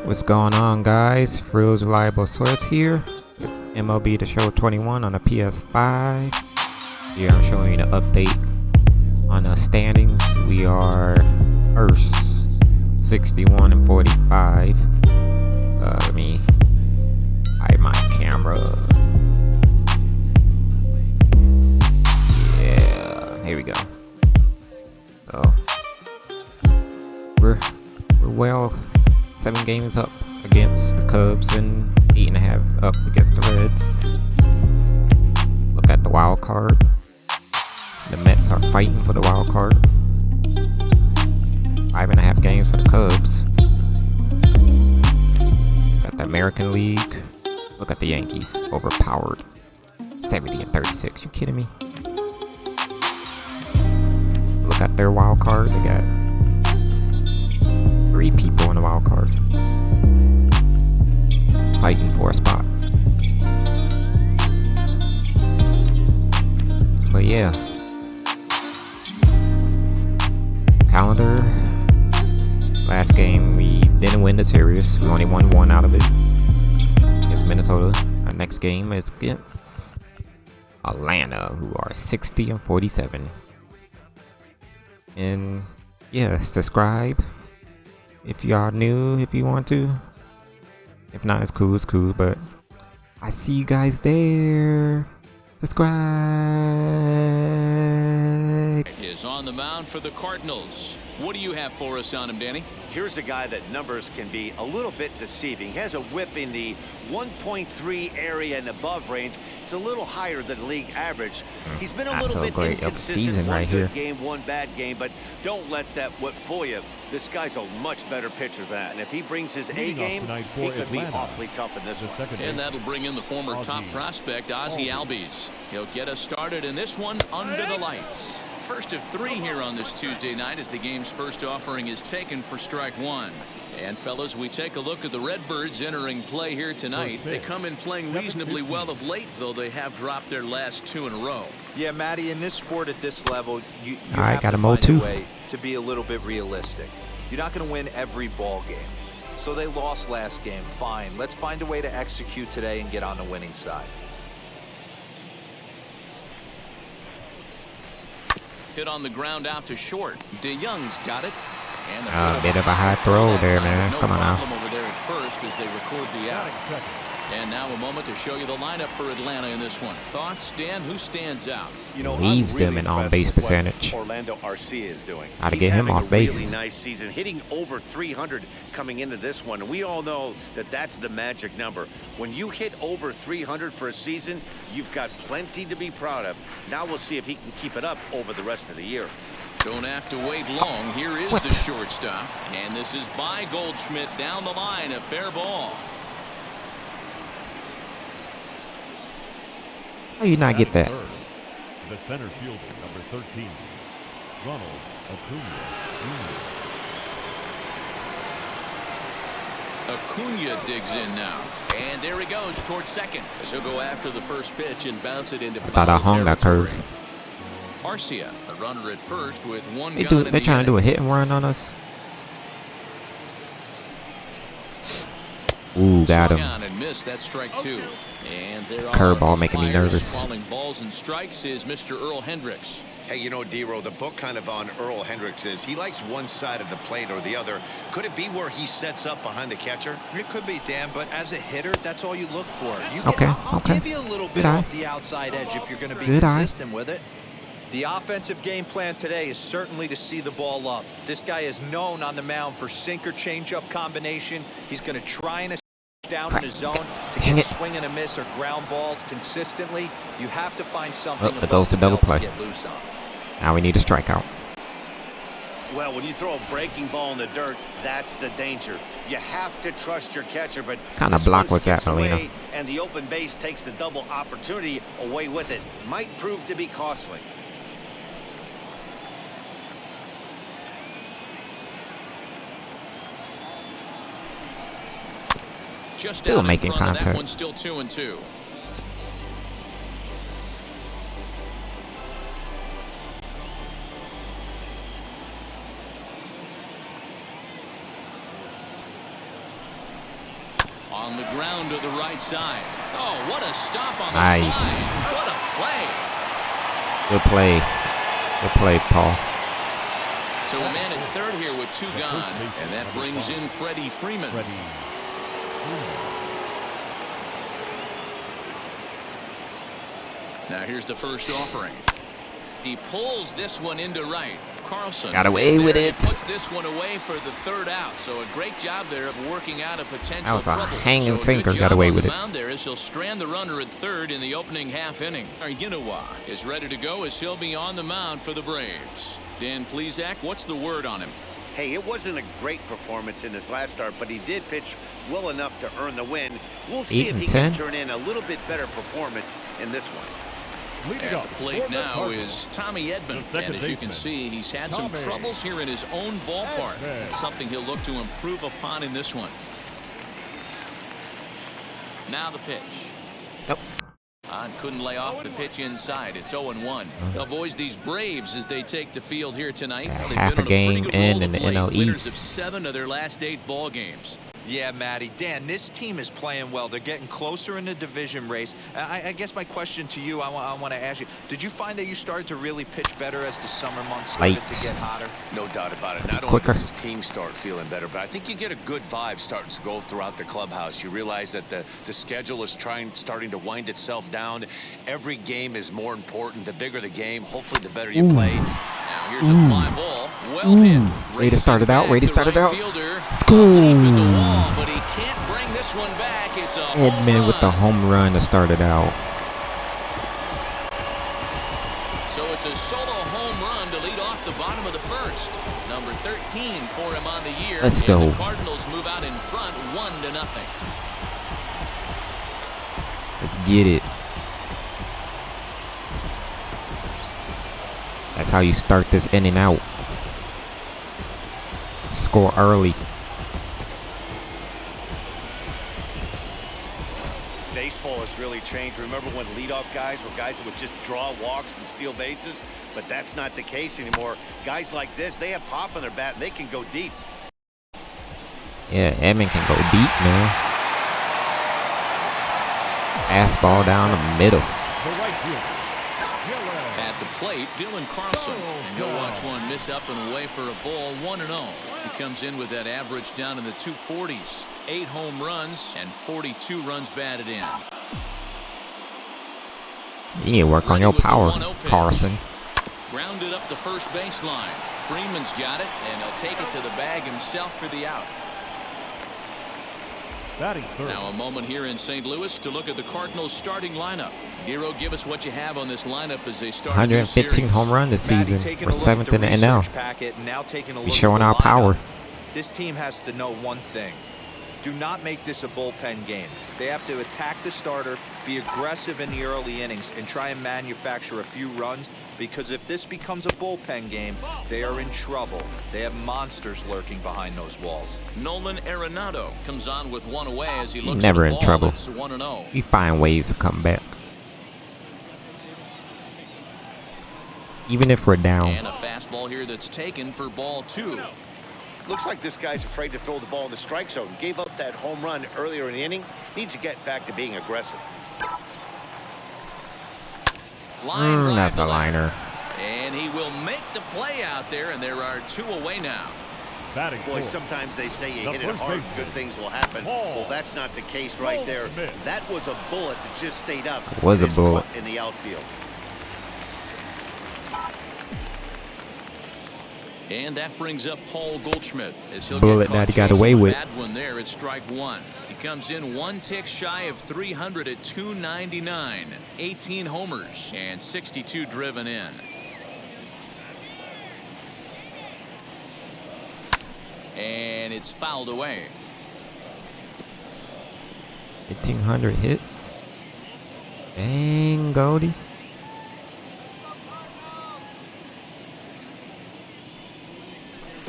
What's going on, guys? Frill's Reliable Source here. MLB The Show 21 on the PS5. Here I'm showing you the update on the standings. We are first, 61 and 45. Let me hide my camera. Yeah, here we go. So we're well 7 games up against the Cubs and 8.5 up against the Reds. Look at the wild card. The Mets are fighting for the wild card. 5.5 games for the Cubs. Got the American League. Look at the Yankees, overpowered. 70 and 36. You kidding me? Look at their wild card. They got 3 people in the wild card fighting for a spot. But yeah, calendar. Last game we didn't win the series. We only won 1 out of it against Minnesota. Our next game is against Atlanta, who are 60 and 47. And yeah, subscribe if y'all new, if you want to. If not, it's cool, but I see you guys there. Subscribe. Is on the mound for the Cardinals. What do you have for us on him, Danny? Here's a guy that numbers can be a little bit deceiving. He has a whip in the 1.3 area and above range. It's a little higher than league average. He's been a little bit inconsistent. One good game, one bad game, but don't let that whip fool you. This guy's a much better pitcher than that. And if he brings his A game, he could be awfully tough in this one. And that'll bring in the former top prospect, Ozzie Albies. He'll get us started in this one under the lights. First of 3 here on this Tuesday night as the game's first offering is taken for strike 1. And fellas, we take a look at the Redbirds entering play here tonight. They come in playing reasonably well of late, though they have dropped their last 2 in a row. Yeah, Matty, in this sport at this level, you have to find a way to be a little bit realistic. You're not going to win every ball game. So they lost last game. Fine. Let's find a way to execute today and get on the winning side. Hit on the ground out to short. DeYoung's got it. And a bit of a high throw there, man. Come on now. Over there at first as they record the out. And now a moment to show you the lineup for Atlanta in this one. Thoughts, Dan? Who stands out? You know, leads them in on-base percentage. Orlando Arcia is doing. How to get him off base. Really nice season, hitting over 300 coming into this one. And we all know that that's the magic number. When you hit over 300 for a season, you've got plenty to be proud of. Now we'll see if he can keep it up over the rest of the year. Don't have to wait long. Here is the shortstop. And this is by Goldschmidt down the line. A fair ball. How you not get that? The center fielder, number 13, Ronald Acuna. Acuna digs in now. And there he goes towards second. He'll go after the first pitch and bounce it into foul thought I hung that curve. Arcia, the runner at first with 1 They're gun. trying to do a hit and run on us. Ooh, got him. And missed that strike 2. And curveball making me nervous. Calling balls and strikes is Mr. Earl Hendricks. Hey, you know, D-Row, the book kind of on Earl Hendricks is he likes one side of the plate or the other. Could it be where he sets up behind the catcher? It could be, Dan, but as a hitter, that's all you look for. I'll give you a little bit off the outside edge if you're going to be consistent with it. The offensive game plan today is certainly to see the ball up. This guy is known on the mound for sinker changeup combination. He's going to try and down in the zone to get swing and a miss or ground balls consistently. You have to find something it goes to double play. To get loose on. Now we need a strikeout. Well, when you throw a breaking ball in the dirt, that's the danger. You have to trust your catcher, but kind of block was that, Melina? And the open base takes the double opportunity away with it. Might prove to be costly. Just still making contact. That one's still 2-2. On the ground to the right side. Oh, what a stop on the nice. slide. What a play. Good play. Good play, Paul. So a man at third here with 2 gone. And that brings in Freddie Freeman. Now here's the first offering. He pulls this one into right. Carlson got away with it. Puts this one away for the 3rd out. So a great job there of working out a potential That was a trouble. hanging sinker. Got away with it. There is he'll strand the runner at 3rd in the opening half inning. Arguinawa is ready to go as he'll be on the mound for the Braves. Dan Plesac, what's the word on him? Hey, it wasn't a great performance in his last start, but he did pitch well enough to earn the win. We'll see if he can turn in a little bit better performance in this one. At the plate now is Tommy Edman, and as you can see, he's had some troubles here in his own ballpark. It's something he'll look to improve upon in this one. Now the pitch. Nope. Couldn't lay off the pitch inside. It's 0-1. Now, boys, these Braves, as they take the field here tonight, half a game in the NL winners of East. 7 of their last 8 ball games. Yeah, Matty. Dan, this team is playing well. They're getting closer in the division race. I guess my question to you, I want to ask you, did you find that you started to really pitch better as the summer months started to get hotter? No doubt about it. Not only does his team start feeling better, but I think you get a good vibe starting to go throughout the clubhouse. You realize that the schedule is starting to wind itself down. Every game is more important. The bigger the game, hopefully the better you play. Now here's a fly ball. Well hit. Way to start it out. Way to start it out. Let's go. But he can't bring this one back. It's a Edman with the home run to start it out. So it's a solo home run to lead off the bottom of the 1st. Number 13 for him on the year. Let's go. The Cardinals move out in front 1-0. Let's get it. That's how you start this inning out. Score early. Baseball has really changed. Remember when leadoff guys were guys that would just draw walks and steal bases? But that's not the case anymore. Guys like this, they have pop on their bat and they can go deep. Yeah, Edman can go deep, man. Fastball down the middle. At the plate, Dylan Carlson. And he'll watch one miss up and away for a ball, 1-0. He comes in with that average down in the 240s. 8 home runs and 42 runs batted in. You need to work on your power, Carlson. Grounded up the first baseline. Freeman's got it, and he'll take it to the bag himself for the out. Now a moment here in St. Louis to look at the Cardinals starting lineup. Hero, give us what you have on this lineup as they start. 115 home run this season. We're 7th in the NL. We're showing our power. This team has to know one thing. Do not make this a bullpen game. They have to attack the starter, be aggressive in the early innings, and try and manufacture a few runs, because if this becomes a bullpen game, they are in trouble. They have monsters lurking behind those walls. Nolan Arenado comes on with one away as he looks Never at the in ball. trouble. It's 1-0. We find ways to come back. Even if we're down. And a fastball here that's taken for ball 2. Looks like this guy's afraid to throw the ball in the strike zone. Gave up that home run earlier in the inning. Needs to get back to being aggressive. That's a liner. And he will make the play out there, and there are 2 away now. Boy, sometimes they say you hit it hard, good things will happen. Well, that's not the case right there. That was a bullet that just stayed up. It was a bullet in the outfield. And that brings up Paul Goldschmidt. As he'll bullet get that he got away with. That one there at strike 1. He comes in 1 tick shy of 300 at 299. 18 homers and 62 driven in. And it's fouled away. 1,500 hits. Dang, Goldie.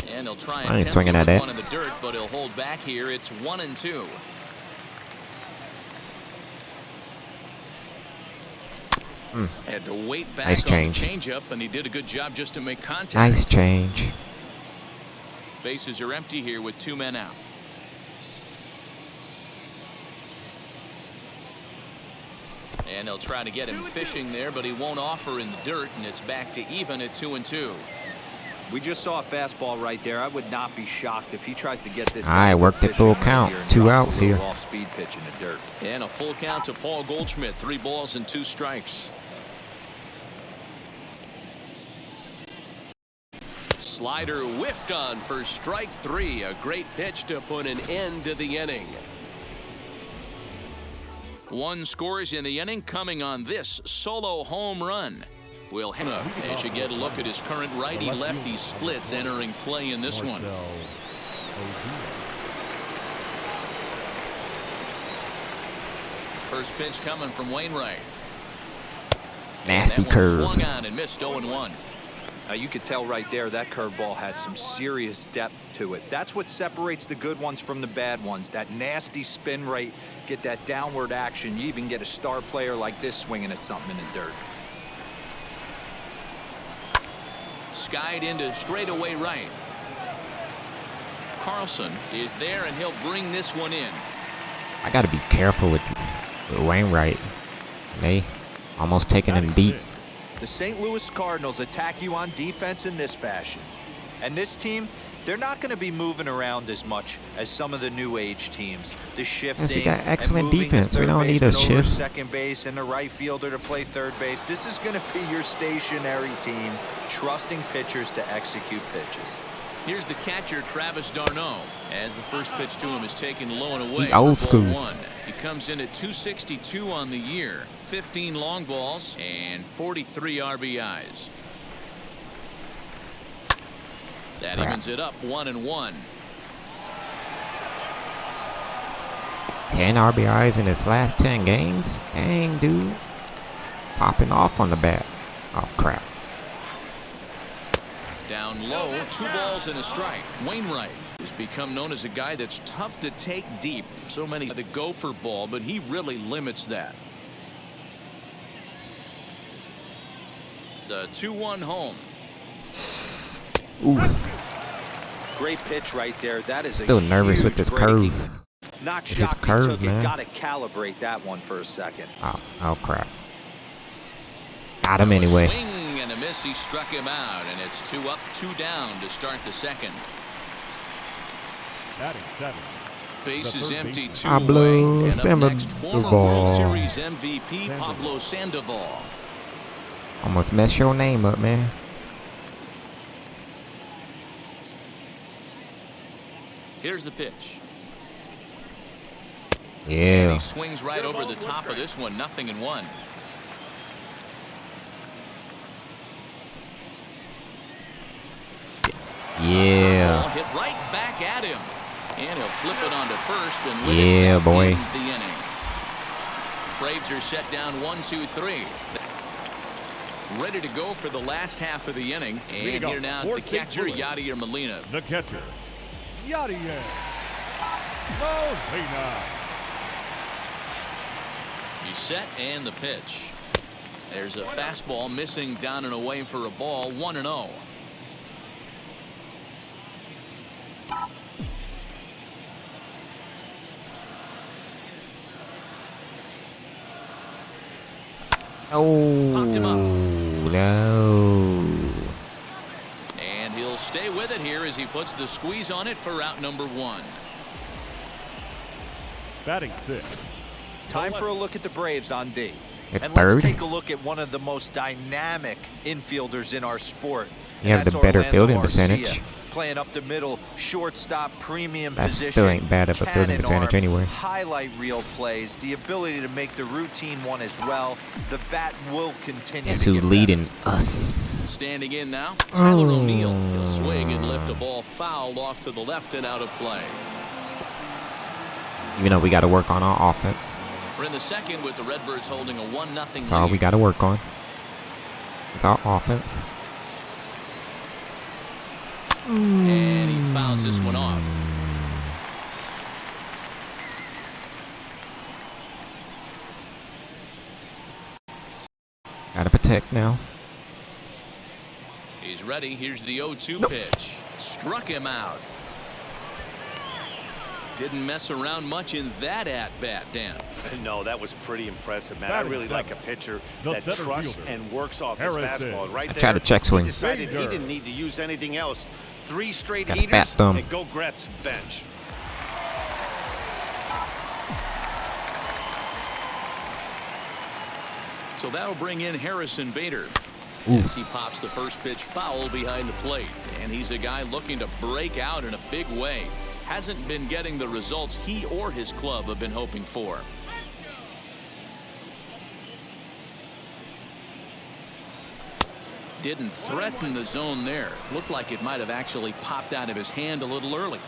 And he'll try I ain't and swinging at attempt that. one in the dirt, but he'll hold back here. It's 1-2. Had to wait back Nice on change. the changeup, and he did a good job just to make contact. Nice change. Bases are empty here with 2 men out. And they'll try to get him fishing there, but he won't offer in the dirt, and it's back to even at 2-2. We just saw a fastball right there. I would not be shocked if he tries to get this. I worked the full count. 2 outs here. Off-speed pitch in the dirt. And a full count to Paul Goldschmidt. 3 balls and 2 strikes. Slider whiffed on for strike 3. A great pitch to put an end to the inning. 1 scores in the inning coming on this solo home run. We'll hang up as you get a look at his current righty-lefty splits entering play in this one. First pitch coming from Wainwright. Nasty curve. Swung on and missed 0-1. You could tell right there that curveball had some serious depth to it. That's what separates the good ones from the bad ones. That nasty spin rate, get that downward action. You even get a star player like this swinging at something in the dirt. Skied into straightaway right. Carlson is there, and he'll bring this one in. I got to be careful with Wainwright. They almost taking him deep. The St. Louis Cardinals attack you on defense in this fashion. And this team, they're not going to be moving around as much as some of the new age teams. The shifting, yes, we got excellent and moving defense. We don't need a shift. Second base and the right fielder to play third base. This is going to be your stationary team, trusting pitchers to execute pitches. Here's the catcher, Travis d'Arnaud, as the first pitch to him is taken low and away. Old school. 1. He comes in at 262 on the year, 15 long balls and 43 RBIs. That evens it up 1-1. 10 RBIs in his last 10 games. Dang, dude. Popping off on the bat. Oh, crap. Down low, 2 balls and a strike. Wainwright has become known as a guy that's tough to take deep. So many the gopher ball, but he really limits that. The 2-1 home. Ooh. Great pitch right there. That is still nervous with this breaking. curve. Not with shocked his curve, he took man. it. Got to calibrate that one for a second. Oh, crap. Got him anyway. Swing and a miss. He struck him out, and it's 2 up, 2 down to start the second. Batting 7. Base is empty, 2 Pablo away. And up next, former World Sandoval. Series MVP Pablo Sandoval. Almost messed your name up, man. Here's the pitch. And Yeah. he swings right over the top of this one. 0-1. Yeah. Ball hit right back at him. And he'll flip it onto first and let Yeah, it boy. ends the inning. Braves are set down 1-2-3. Ready to go for the last half of the inning. And here now is the catcher, Yadier Molina. The catcher, Yadier Molina. He's set and the pitch. There's a fastball missing down and away for a ball. 1-0. Oh, Popped him up. no. And he'll stay with it here as he puts the squeeze on it for out number 1. Batting 6. Time for a look at the Braves on D. At And third? let's take a look at one of the most dynamic infielders in our sport. You have the That's better Orlando fielding Garcia, percentage. Playing up the middle, shortstop, premium That position. still ain't bad of a fielding cannon percentage arm, anyway. Highlight reel plays, the ability to make the routine one as well. The bat will continue Guess to who get leading better. us? Standing in now, Tyler Oh. O'Neill. He'll swing and lift a ball foul off to the left and out of play. Even though we got to work on our offense. We're in the second with the Redbirds holding a 1-0 That's all we got to work on. It's our offense. And he fouls this one off. Got to protect now. He's ready. Here's the 0-2 pitch. Struck him out. Didn't mess around much in that at-bat, Dan. No, that was pretty impressive, man. I really like a pitcher that trusts and works off his fastball. Right there, I tried to check swing. He decided he didn't need to use anything else. 3 straight Got heaters and go grab some bench. So that'll bring in Harrison Bader. As he pops the first pitch foul behind the plate. And he's a guy looking to break out in a big way. Hasn't been getting the results he or his club have been hoping for. Didn't threaten the zone there. Looked like it might have actually popped out of his hand a little early.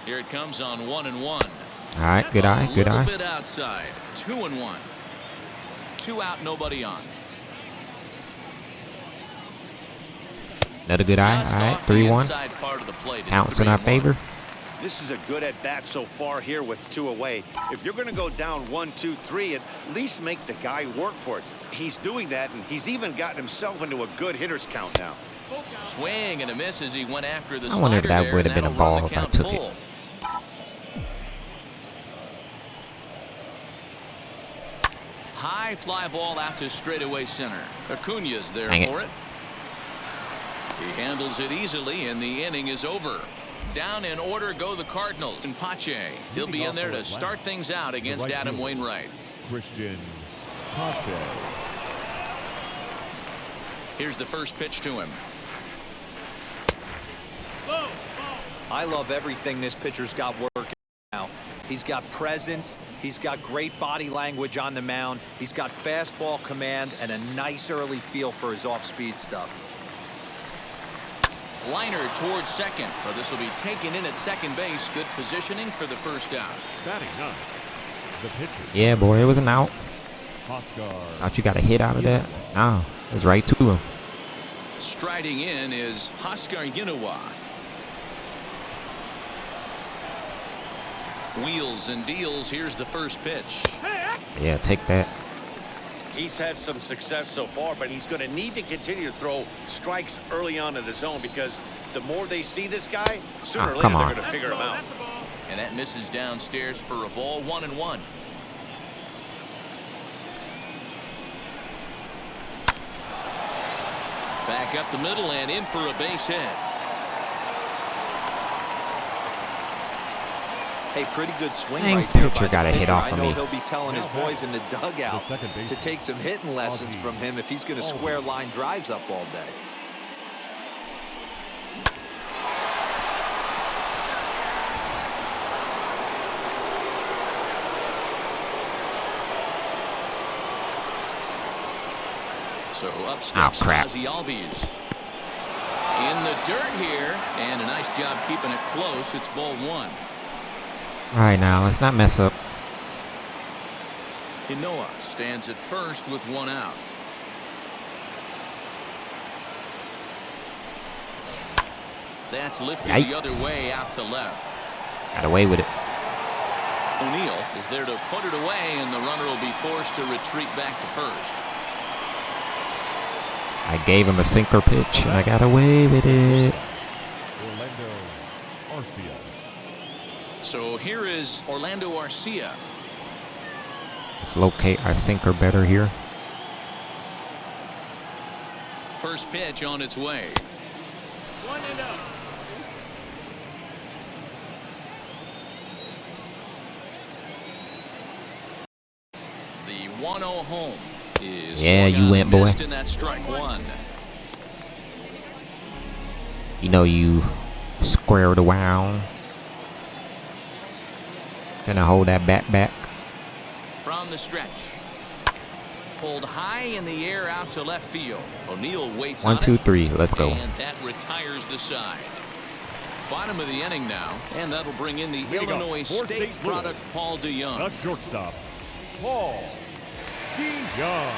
Here it comes on 1-1. All right, good eye, good eye. A little bit outside. 2-1. 2 out, nobody on. Another good eye. All right, 3-1. Counts in our favor. This is a good at-bat so far here with 2 away. If you're going to go down 1, 2, 3, at least make the guy work for it. He's doing that, and he's even gotten himself into a good hitter's count now. Swing and a miss as he went after the I wonder if that would have been a ball if I took it. High fly ball out to straightaway center. Acuna's there for it. He handles it easily, and the inning is over. Down in order go the Cardinals. And Pache, he'll be in there to start things out against Adam Wainwright. Christian Pache. Here's the first pitch to him. I love everything this pitcher's got working now. He's got presence. He's got great body language on the mound. He's got fastball command and a nice early feel for his off-speed stuff. Liner towards second, but this will be taken in at second base. Good positioning for the first out. Batting 9th, the pitcher. Yeah, boy, it was an out. Oscar. Thought you got a hit out of that? No, it was right to him. Striding in is Oscar Yinowa. Wheels and deals. Here's the first pitch. Yeah, take that. He's had some success so far, but he's going to need to continue to throw strikes early on in the zone because the more they see this guy, sooner or later they're going to figure him out. And that misses downstairs for a ball. 1-1. Back up the middle and in for a base hit. Hey, pretty good swing Dang, right there. pitcher got a hit off of me. I know he'll be telling his boys in the dugout to take some hitting lessons from him if he's going to square line drives up all day. So up steps Ozzie Albies. In the dirt here, and a nice job keeping it close. It's ball 1. All right, now let's not mess up. Inoa stands at first with 1 out. That's lifted the other way out to left. Got away with it. O'Neill is there to put it away, and the runner will be forced to retreat back to first. I gave him a sinker pitch, and I got away with it. Orlando Arcia. So here is Orlando Arcia. Let's locate our sinker better here. First pitch on its way. 1-0. The 1-0 home is you went, boy. in that strike 1. You know you squared around. Gonna hold that bat back. From the stretch. Pulled high in the air out to left field. O'Neill waits 1, 2, 3. Let's go. And that retires the side. Bottom of the inning now, and that'll bring in the Illinois State product, Paul DeYoung. A shortstop, Paul DeYoung.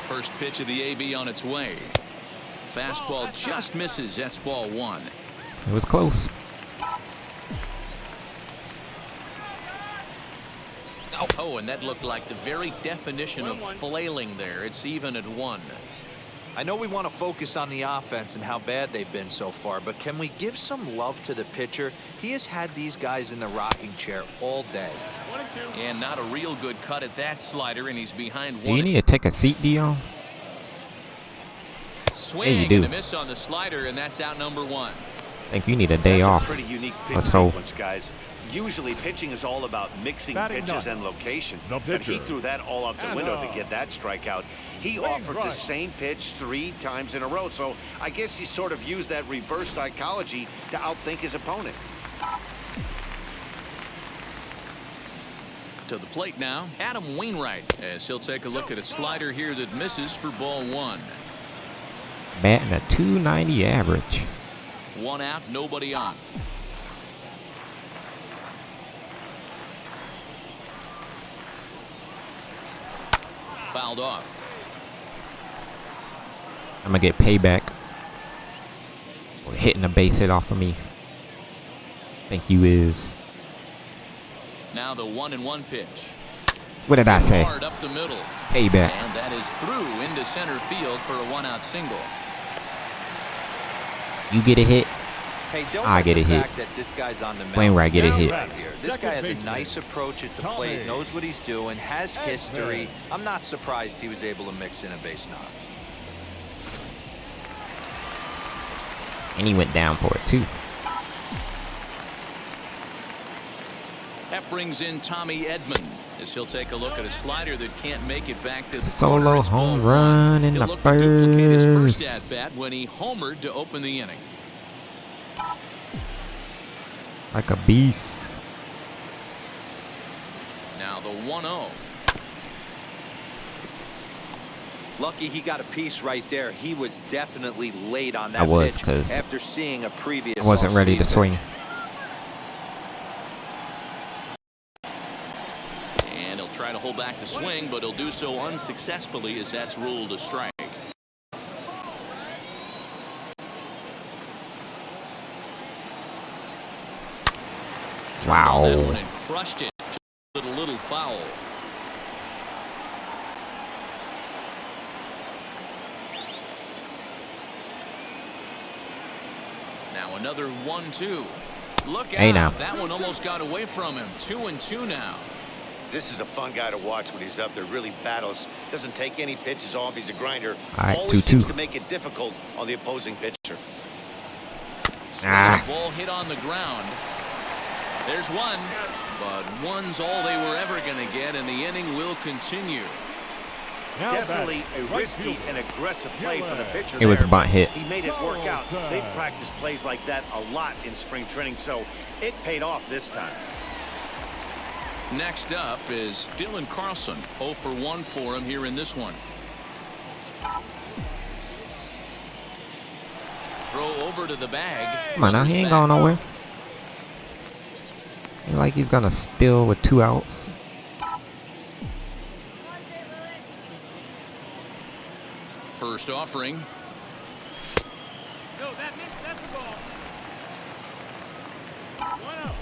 First pitch of the AB on its way. Fastball just misses. That's ball 1. It was close. Oh, and that looked like the very definition of flailing there. It's even at 1. I know we want to focus on the offense and how bad they've been so far, but can we give some love to the pitcher? He has had these guys in the rocking chair all day. And not a real good cut at that slider, and he's behind 1. Do you need to take a seat, Dion? Swing you do. and a miss on the slider, and that's out number 1. I think you need a day That's off. a pretty unique pitch Or so. sequence, guys. Usually pitching is all about mixing Batting pitches ninth. and location. The But pitcher. he threw that all out the And window to get that strikeout. He offered the right. same pitch 3 times in a row. So I guess he sort of used that reverse psychology to outthink his opponent. To the plate now, Adam Wainwright, as he'll take a look at a slider here that misses for ball 1. Batting a 290 average. 1 out, nobody on. Fouled off. I'm gonna get payback for hitting a base hit off of me. Think you is. Now the 1-1 pitch. What did I say? Hard up the middle. Payback. And that is through into center field for a 1-out single. You get a hit. Hey, don't I let get the a hit. fact that this guy's on the mound Wainwright get a hit. right here. This guy has a nice approach at the plate, knows what he's doing, has history. I'm not surprised he was able to mix in a base knock. And he went down for it too. That brings in Tommy Edman, as he'll take a look at a slider that can't make it back to the Solo corner. It's home ball run 1. in He'll the look to duplicate his first first. at-bat when he homered to open the inning. Like a beast. Now the 1-0. Lucky he got a piece right there. He was definitely late on that I was, pitch 'cause after seeing a previous I wasn't ready to off-speed swing. pitch. And he'll try to hold back the swing, but he'll do so unsuccessfully as that's ruled a strike. Wow. That one and crushed it. Just a little foul. Now another 1-2. Look out. Hey, now. That one almost got away from him. 2-2 now. This is a fun guy to watch when he's up there. Really battles. Doesn't take any pitches off. He's a grinder. All right, Always 2-2. seems to make it difficult on the opposing pitcher. Ah. Ball hit on the ground. There's one, but one's all they were ever going to get, and the inning will continue. Now Definitely batting, a right risky fielder, and aggressive play for the pitcher. It was a there, bunt but hit. He made it work out. Ball They've side. practiced plays like that a lot in spring training, so it paid off this time. Next up is Dylan Carlson. 0 for 1 for him here in this one. Throw over to the bag. Come on now, he ain't going nowhere. Ain't like he's gonna steal with 2 outs. First offering. No, that's the ball. 1-0.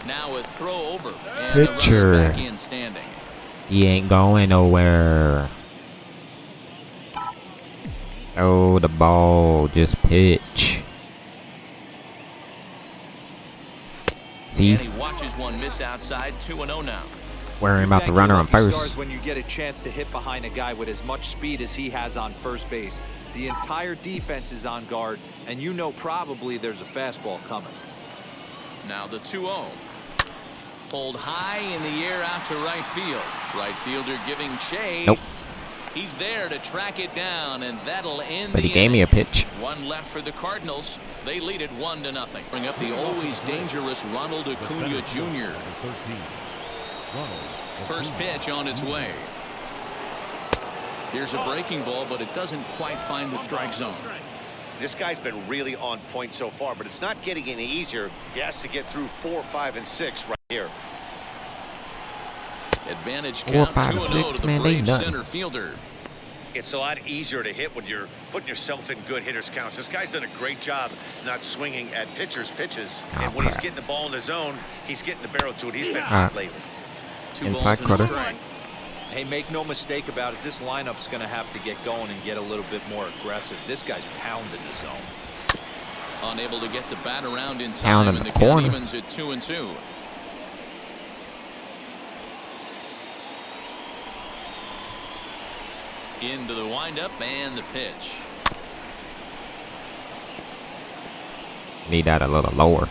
Now a throw over. And the Pitcher. runner back in standing. He ain't going nowhere. Oh, the ball. Just pitch. See? And he watches one miss outside. 2-0 now. Worrying about the Thank runner you, on lucky first. stars, when you get a chance to hit behind a guy with as much speed as he has on first base. The entire defense is on guard, and you know probably there's a fastball coming. Now the 2-0. Pulled high in the air out to right field. Right fielder giving chase. Nope. He's there to track it down, and that'll end But the he gave me a inning. pitch. One left for the Cardinals. They lead it 1-0. Bring up the always dangerous Ronald the Acuna center field, Jr. number 13. Ronald First Acuna. pitch on its way. Here's a breaking ball, but it doesn't quite find the strike zone. This guy's been really on point so far, but it's not getting any easier. He has to get through 4, 5, and 6 right here. Advantage 4, count 5, 2-0 6, to the man, they Braves nothing. center fielder. It's a lot easier to hit when you're putting yourself in good hitters' counts. This guy's done a great job not swinging at pitchers' pitches. And when he's getting the ball in the zone, he's getting the barrel to it. He's been hot lately. Inside cutter. Hey, make no mistake about it. This lineup's going to have to get going and get a little bit more aggressive. This guy's pounding the zone. Unable to get the bat around in time, and the count evens at 2-2. Into the windup and the pitch. Need that a little lower.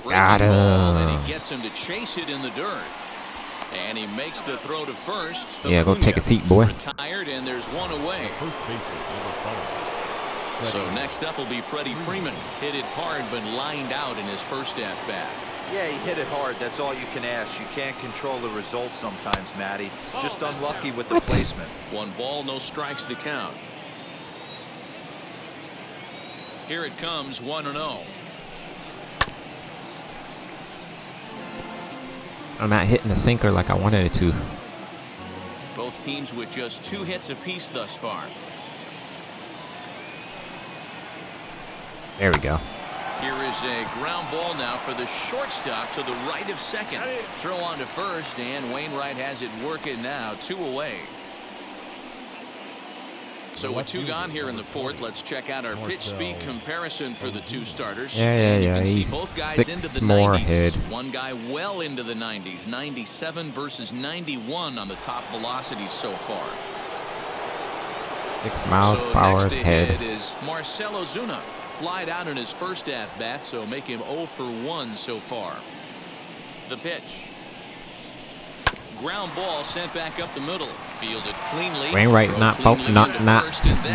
Got him. And he gets him to chase it in the dirt. And he makes the throw to first. Yeah, go take a seat, boy. Retired, and there's one away. First baseman, number 5. So next up will be Freddie Freeman. Hit it hard, but lined out in his first at bat. Yeah, he hit it hard. That's all you can ask. You can't control the result sometimes, Matty. Just unlucky with the placement. 1 ball, no strikes to count. Here it comes, 1-0. I'm not hitting the sinker like I wanted it to. Both teams with just 2 hits apiece thus far. There we go. Here is a ground ball now for the shortstop to the right of second. Throw on to first, and Wainwright has it working now. 2 away. So with 2 gone here in the 4th, let's check out our pitch speed comparison for the 2 starters. Yeah. He's both guys 6 into the more 90s. ahead. One guy well into the 90s. 97 versus 91 on the top velocity so far. 6 miles per So hour next ahead. ahead is Marcelo Zuna. Flied out in his first at-bat, so make him 0 for 1 so far. The pitch. Ground ball sent back up the middle. Fielded cleanly. Wainwright not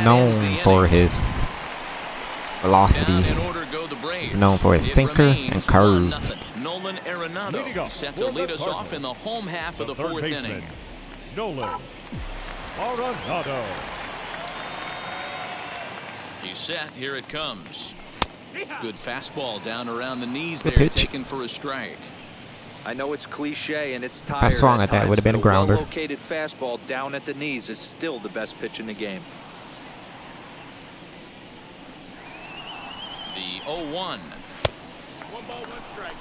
known for his velocity. He's known for his sinker and curve. Nolan Arenado set to lead us off in the home half of the 4th inning. Nolan Arenado. He's set. Here it comes. Good fastball down around the knees there, pitch. taken for a strike. I know it's cliche and it's tired. If I swung at that, it would have been a grounder. Well-located fastball down at the knees is still the best pitch in the game. The 0-1. 1 ball, 1 strike.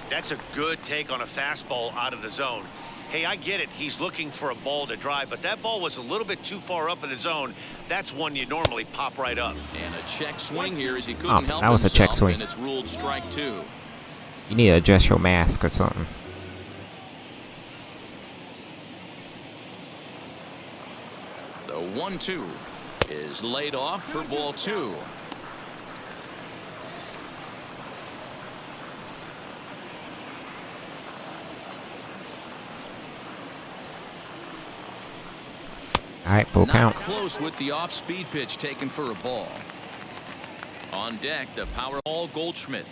That's a good take on a fastball out of the zone. Hey, I get it. He's looking for a ball to drive, but that ball was a little bit too far up in the zone. That's one you normally pop right up. And a check swing here as he couldn't help that was a check himself, swing. and it's ruled strike 2. You need to adjust your mask or something. The 1-2 is laid off for ball 2. All right, full Not count. close with the off-speed pitch taken for a ball. On deck, the Powerball Goldschmidt.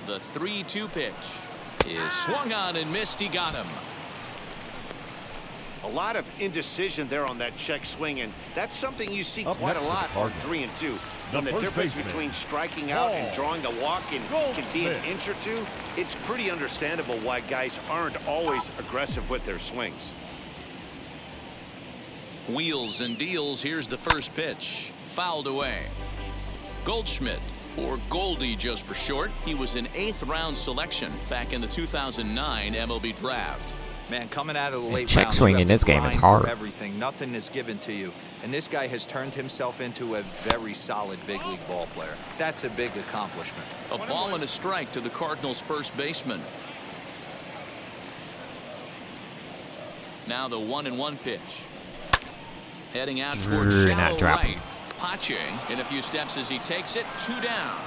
The 3-2 pitch is swung on and missed. He got him. A lot of indecision there on that check swing, and that's something you see quite a lot on 3 and 2. When the difference between striking out and drawing a walk can be an inch or 2, it's pretty understandable why guys aren't always aggressive with their swings. Wheels and deals. Here's the first pitch. Fouled away. Goldschmidt, or Goldie just for short. He was an 8th round selection back in the 2009 MLB draft. Man, coming out of the late check rounds, swing you have in to this game is grind hard. for everything. Nothing is given to you. And this guy has turned himself into a very solid big league ball player. That's a big accomplishment. A ball and a strike to the Cardinals' first baseman. Now the 1-1 pitch. Heading out towards shallow right. Pache in a few steps as he takes it. 2 down.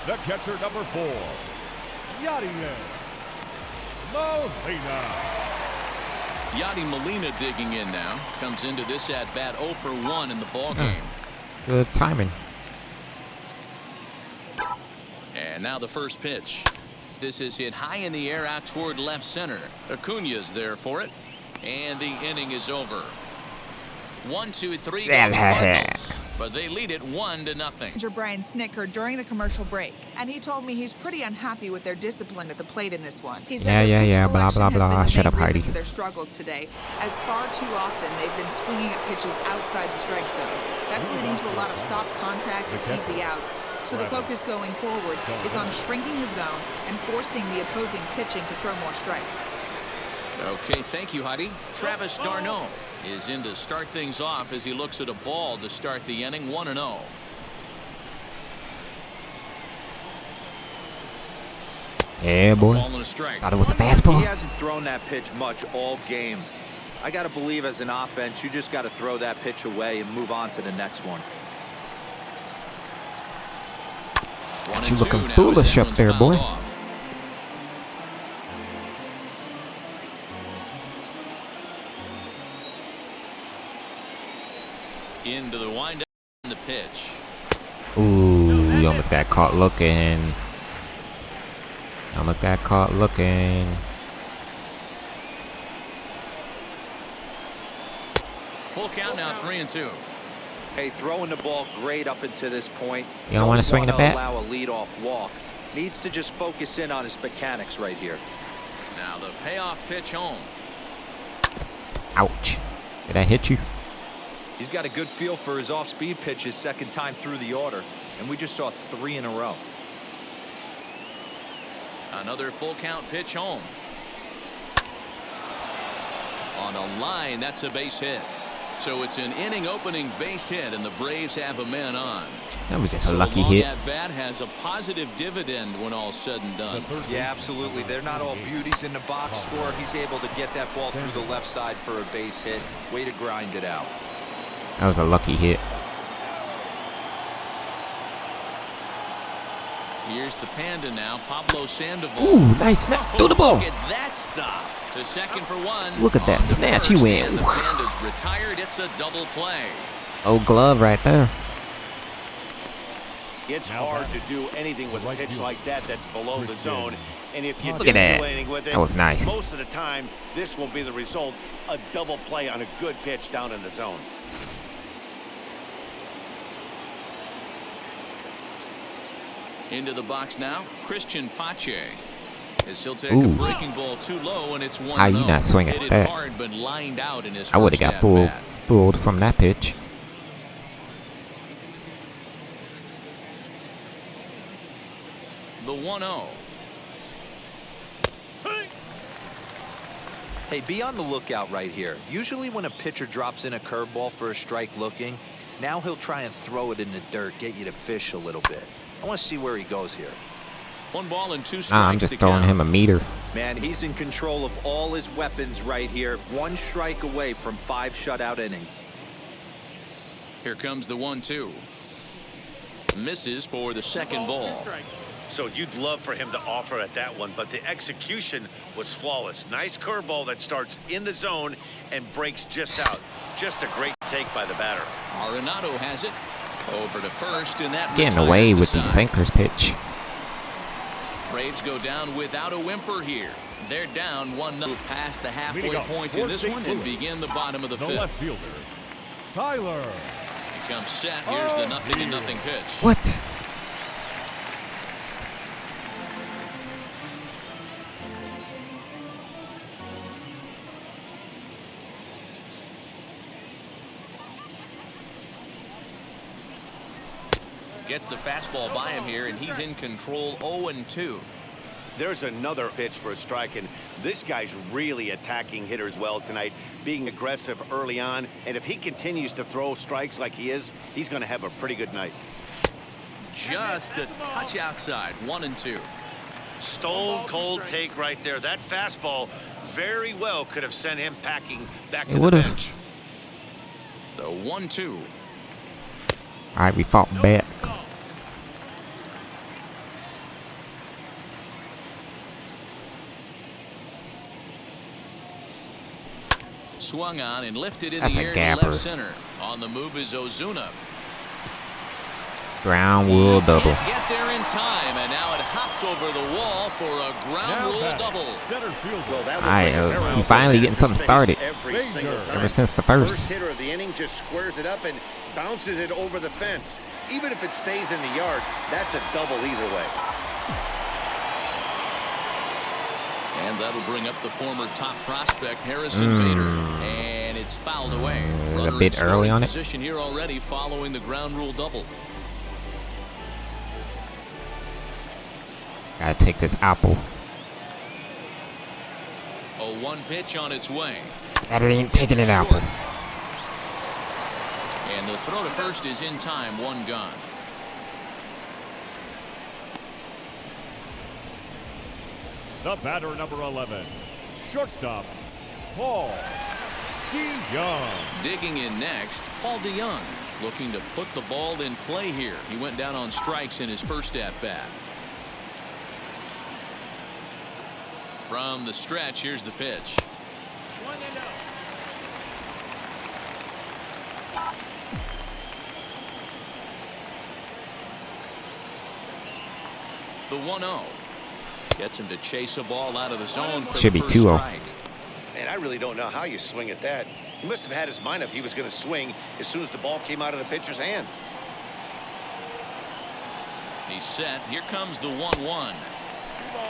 The catcher, number 4. Yadi Molina. Yadi Molina digging in now. Comes into this at-bat 0 for 1 in the ball game. Good timing. And now the first pitch. This is hit high in the air out toward left center. Acuna's there for it. And the inning is over. 1-2-3 Cardinals, but they lead it 1-0. Brian Snicker during the commercial break, and he told me he's pretty unhappy with their discipline at the plate in this one. He said yeah, blah blah blah. Shut up, Heidi. For their struggles today, as far too often they've been swinging at pitches outside the strike zone. That's leading to a lot of soft contact and easy outs. So the focus going forward is on shrinking the zone and forcing the opposing pitching to throw more strikes. Okay, thank you, Heidi. Travis d'Arnaud is in to start things off as he looks at a ball to start the inning. 1-0. Yeah, boy. Thought it was a fastball. He hasn't thrown that pitch much all game. I got to believe as an offense, you just got to throw that pitch away and move on to the next one. Got you looking foolish up there, boy. Into the windup and the pitch. Ooh, you almost got caught looking. Almost got caught looking. Full count now, 3-2. Hey, throwing the ball great up into this point. You don't want to swing the bat? Allow a leadoff walk. Needs to just focus in on his mechanics right here. Now the payoff pitch home. Ouch. Did I hit you? He's got a good feel for his off-speed pitches second time through the order, and we just saw 3 in a row. Another full count pitch home. On a line, that's a base hit. So it's an inning opening base hit, and the Braves have a man on. That was just a lucky hit. That bat has a positive dividend when all's said and done. Yeah, absolutely. They're not all beauties in the box score. He's able to get that ball through the left side for a base hit. Way to grind it out. That was a lucky hit. Here's the Panda now, Pablo Sandoval. Ooh, nice snap through the ball. Look at that stop. To second for one. Look at that snatch he went. The Panda's retired. It's a double play. Oh, glove right there. It's hard to do anything with a pitch like that that's below the zone. And if you Look do at that. anything with it, That was nice. most of the time, this will be the result. A double play on a good pitch down in the zone. Into the box now, Christian Pache. As he'll take Ooh. a breaking ball too low, and it's 1-0. How you not swinging Hit at it that? hard, but lined out in his I would have first got fooled, at-bat. fooled from that pitch. The 1-0. Hey, be on the lookout right here. Usually when a pitcher drops in a curveball for a strike looking, now he'll try and throw it in the dirt, get you to fish a little bit. I want to see where he goes here. 1 ball and 2 strikes. Nah, I'm just to throwing count. him a meter. Man, he's in control of all his weapons right here. 1 strike away from 5 shutout innings. Here comes the 1-2. Misses for the second ball. So you'd love for him to offer at that one, but the execution was flawless. Nice curveball that starts in the zone and breaks just out. Just a great take by the batter. Arenado has it. Over to first, and that Getting retires away the with these side. sinkers pitch. Braves go down without a whimper here. They're down 1-0 past the halfway point in this one and begin the bottom of the The fifth. left fielder, Tyler. He comes set. Here's the 0-0 pitch. What? Gets the fastball by him here, and he's in control. 0-2. There's another pitch for a strike, and this guy's really attacking hitters well tonight, being aggressive early on. And if he continues to throw strikes like he is, he's going to have a pretty good night. Just a touch outside. 1-2. Stone cold take right there. That fastball very well could have sent him packing back It to the would've. bench. The 1-2. All right, we fought back. Swung on and lifted in That's the a air to gapper. left center. On the move is Ozuna. Ground rule double. Can't get there in time, and now it hops Steps over the wall for a ground rule double. Center fielder. Well, that You finally getting something started. every single time. Ever since the first. First hitter of the inning just squares it up and bounces it over the fence. Even if it stays in the yard, that's a double either way. And that'll bring up the former top prospect, Harrison Bader. And it's fouled away. A bit early on it. Position here already following the ground rule double. Gotta take this apple. A 1 pitch on its way. That ain't taking an apple. And the throw to first is in time, 1 gone. The batter, number 11. Shortstop, Paul DeYoung. Digging in next, Paul DeYoung. Looking to put the ball in play here. He went down on strikes in his first at-bat. From the stretch, here's the pitch. 1-0. The 1-0. Gets him to chase a ball out of the zone. Should be 2-0. And I really don't know how you swing at that. He must have had his mind up he was going to swing as soon as the ball came out of the pitcher's hand. He's set. Here comes the 1-1.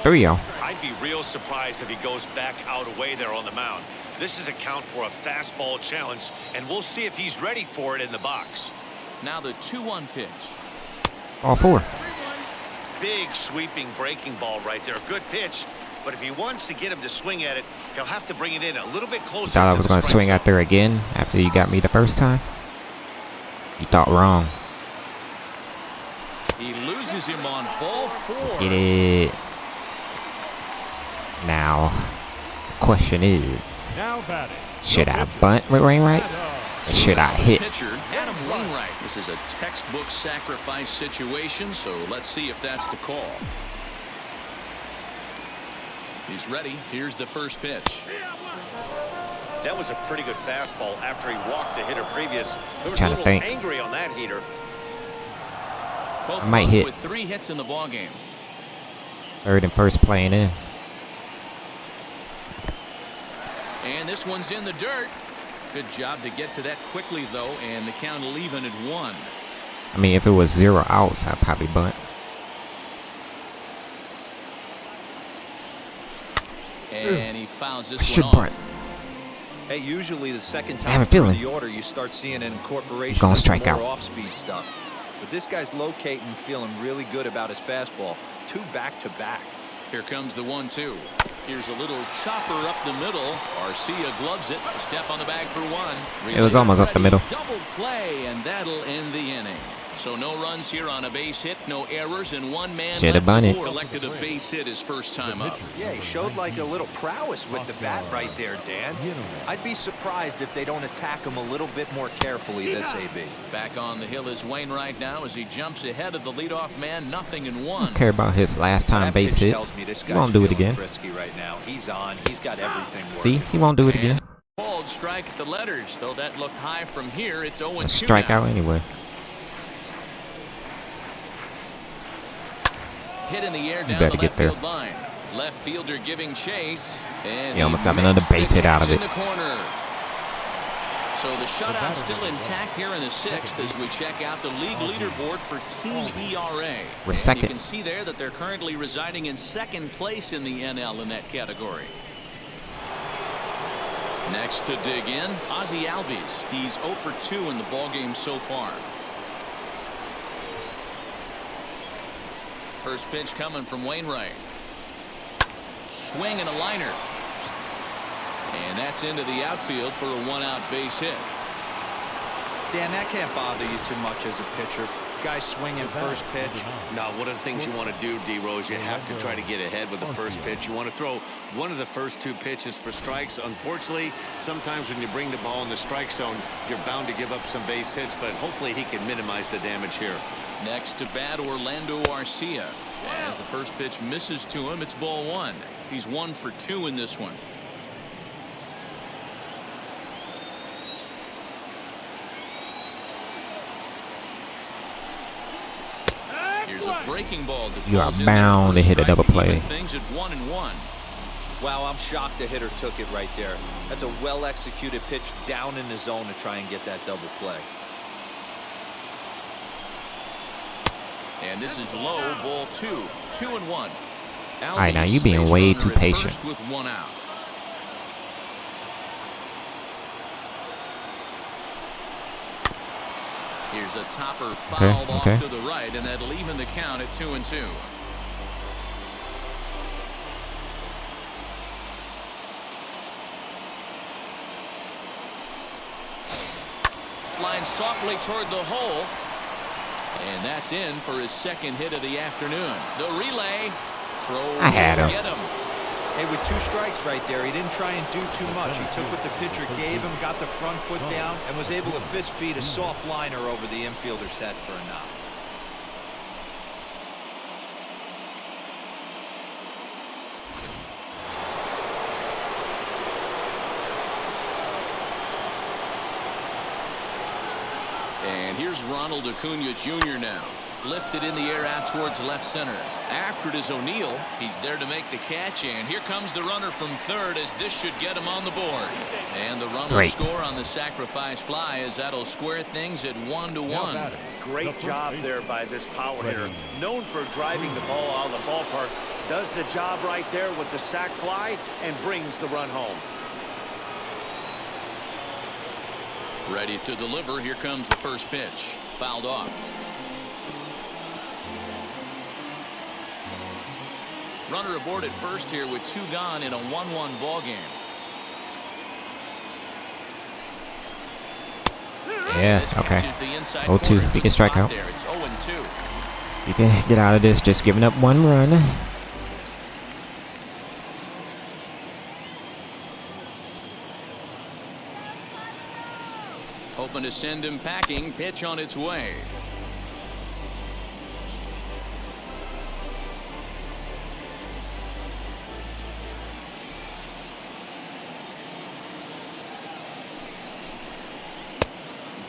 3-0. I'd be real surprised if he goes back out away there on the mound. This is a count for a fastball challenge, and we'll see if he's ready for it in the box. Now the 2-1 pitch. All 4. Big sweeping breaking ball right there. Good pitch. But if he wants to get him to swing at it, he'll have to bring it in a little bit closer. Thought I was going to swing out there again after you got me the first time? You thought wrong. He loses him on ball 4. Let's get it. Now, the question is, Now batting. should I bunt with Wainwright? Or should I hit? Pitcher Adam Wainwright. This is a textbook sacrifice situation, so let's see if that's the call. He's ready. Here's the first pitch. That was a pretty good fastball after he walked the hitter previous. There was Trying a to little think. angry on that heater. Both I might clubs hit. with 3 hits in the ballgame. Third and first playing in. And this one's in the dirt. Good job to get to that quickly, though, and the count even at 1. I mean, if it was 0 outs, I'd probably bunt. And he fouls this Should one off. bunt. Hey, usually the second I have time a through feeling the order, you start seeing an incorporation he's gonna of strike more out. off-speed stuff. But this guy's locating, feeling really good about his fastball. 2 back-to-back. Here comes the 1-2. Here's a little chopper up the middle. Arcia gloves it. A step on the bag for 1. It was almost up the middle. Double play, and that'll end the inning. So no runs here on a base hit, no errors, and 1 man Shoulda left bunted. to collected a base hit his first time up. Yeah, he showed like a little prowess with the bat right there, Dan. I'd be surprised if they don't attack him a little bit more carefully this AB. Back on the hill is Wainwright now as he jumps ahead of the leadoff man, 0-1. Don't care about his last time That base pitch hit. tells me this He guy's won't do it feeling again. frisky right now. He's on. He's got everything working. See, he won't do it again. Called strike at the letters, though that looked high from here. It's 0-2 Strike now. out anyway. Hit in the air down better the get left there. field line. Left fielder giving chase, and He almost got makes another the base hit out of catch it. in the corner. So the shutout still intact here in the 6th as we check out the league leaderboard for team ERA. We're And second. You can see there that they're currently residing in 2nd place in the NL in that category. Next to dig in, Ozzie Albies. He's 0 for 2 in the ballgame so far. First pitch coming from Wainwright. Swing and a liner. And that's into the outfield for a 1-out base hit. Dan, that can't bother you too much as a pitcher. Guy swinging first pitch. Now, one of the things you want to do, D-Rose, you have to try to get ahead with the first pitch. You want to throw one of the first 2 pitches for strikes. Unfortunately, sometimes when you bring the ball in the strike zone, you're bound to give up some base hits, but hopefully he can minimize the damage here. Next to bat, Orlando Arcia. As the first pitch misses to him, it's ball 1. He's 1 for 2 in this one. Here's a breaking ball that You are falls in there bound for to hit a double strike, play. keeping things at 1-1. Wow, I'm shocked the hitter took it right there. That's a well-executed pitch down in the zone to try and get that double play. And this is low, ball 2. 2-1. All right, now you being way too patient. With 1 out. Here's a topper fouled off to the right, and that'll even the count at 2-2. Line softly toward the hole. And that's in for his second hit of the afternoon. The relay. Throw. I had him. Get him. Hey, with 2 strikes right there, he didn't try and do too much. He took what the pitcher gave him, got the front foot down, and was able to fist feed a soft liner over the infielder's head for a knock. And here's Ronald Acuna Jr. now. Lifted in the air out towards left center. After it is O'Neill. He's there to make the catch, and here comes the runner from third as this should get him on the board. And the run will score on the sacrifice fly as that'll square things at 1-1. Great job there by this power hitter. Known for driving the ball out of the ballpark. Does the job right there with the sac fly and brings the run home. Ready to deliver. Here comes the first pitch. Fouled off. Runner aboard at first here with 2 gone in a 1-1 ball game. Yeah, okay. 0-2. You can strike out. It's 0-2. You can get out of this just giving up 1 run. Hoping to send him packing. Pitch on its way.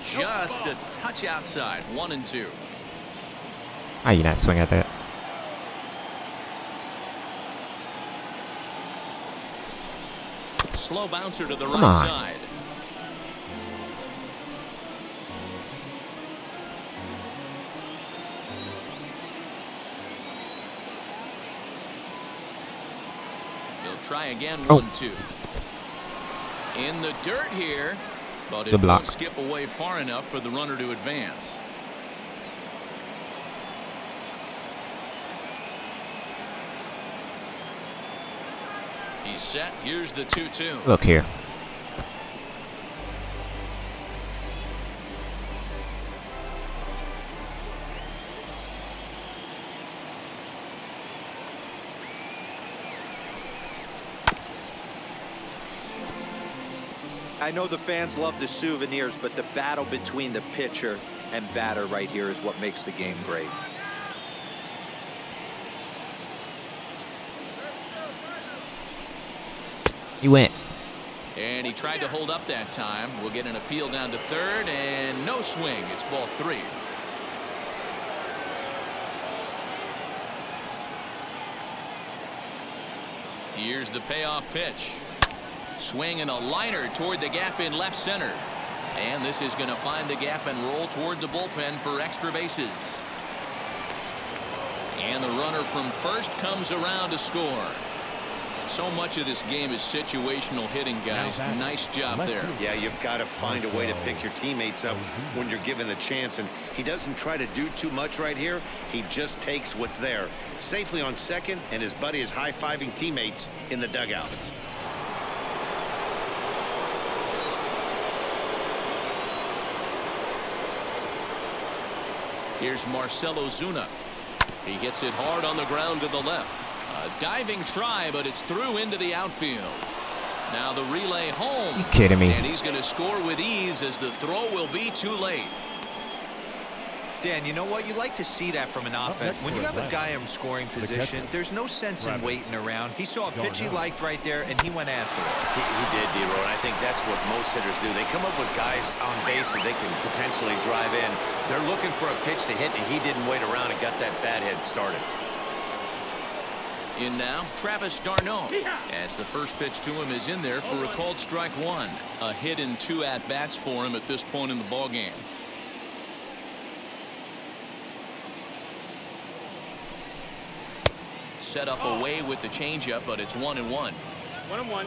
Just a touch outside. 1-2. How you not swing at that? Slow bouncer to the Come right on. side. He'll try again. 1-2. In the dirt here, but it won't skip away far enough for the runner to advance. He's set. Here's the 2-2. Look here. I know the fans love the souvenirs, but the battle between the pitcher and batter right here is what makes the game great. He went. And he tried to hold up that time. We'll get an appeal down to third, and no swing. It's ball 3. Here's the payoff pitch. Swing and a liner toward the gap in left center. And this is going to find the gap and roll toward the bullpen for extra bases. And the runner from first comes around to score. So much of this game is situational hitting, guys. Nice job there. Yeah, you've got to find a way to pick your teammates up when you're given the chance, and he doesn't try to do too much right here. He just takes what's there. Safely on second, and his buddy is high-fiving teammates in the dugout. Here's Marcell Ozuna. He hits it hard on the ground to the left. A diving try, but it's through into the outfield. Now the relay home. You kidding me? And he's going to score with ease as the throw will be too late. Dan, you know what? You like to see that from an offense. When you have a guy in scoring position, there's no sense in waiting around. He saw a pitch he liked right there, and he went after it. He did, D-Roy, and I think that's what most hitters do. They come up with guys on base that they can potentially drive in. They're looking for a pitch to hit, and he didn't wait around and got that bat head started. In now, Travis d'Arnaud, as the first pitch to him is in there for a called strike one. A hit and 2 at-bats for him at this point in the ballgame. Set up away with the changeup, but it's 1-1. 1-1.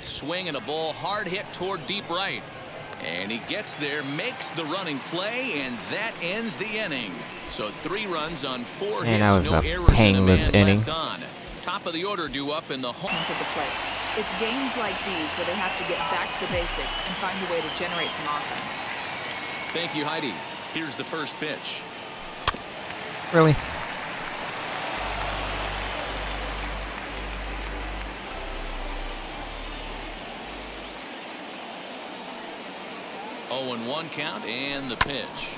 Swing and a ball hard hit toward deep right. And he gets there, makes the running play, and that ends the inning. So 3 runs on 4 hits, that was no a errors, painless and a man inning. left on. Top of the order due up in the home. At the plate. It's games like these where they have to get back to the basics and find a way to generate some offense. Thank you, Heidi. Here's the first pitch. Really? Oh, and 1 count and the pitch.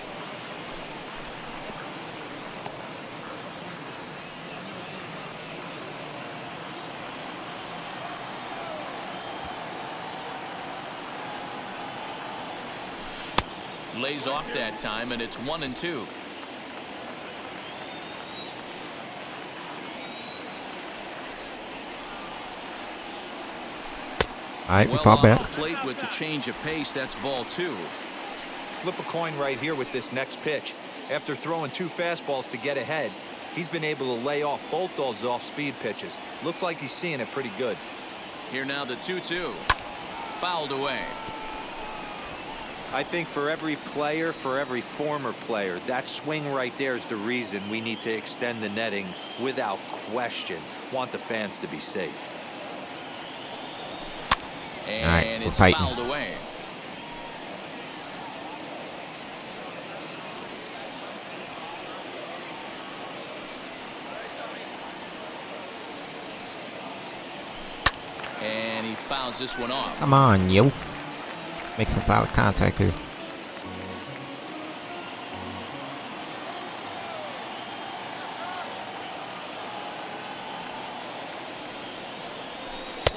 Lays off that time, and it's 1-2. All right, we Well fought off back. the plate with the change of pace. That's ball 2. Flip a coin right here with this next pitch. After throwing 2 fastballs to get ahead, he's been able to lay off both those off-speed pitches. Looks like he's seeing it pretty good. Here now the 2-2. Fouled away. I think for every player, for every former player, that swing right there is the reason we need to extend the netting without question. Want the fans to be safe. And we're it's fighting. fouled away. And he fouls this one off. Come on, yo. Make some solid contact here.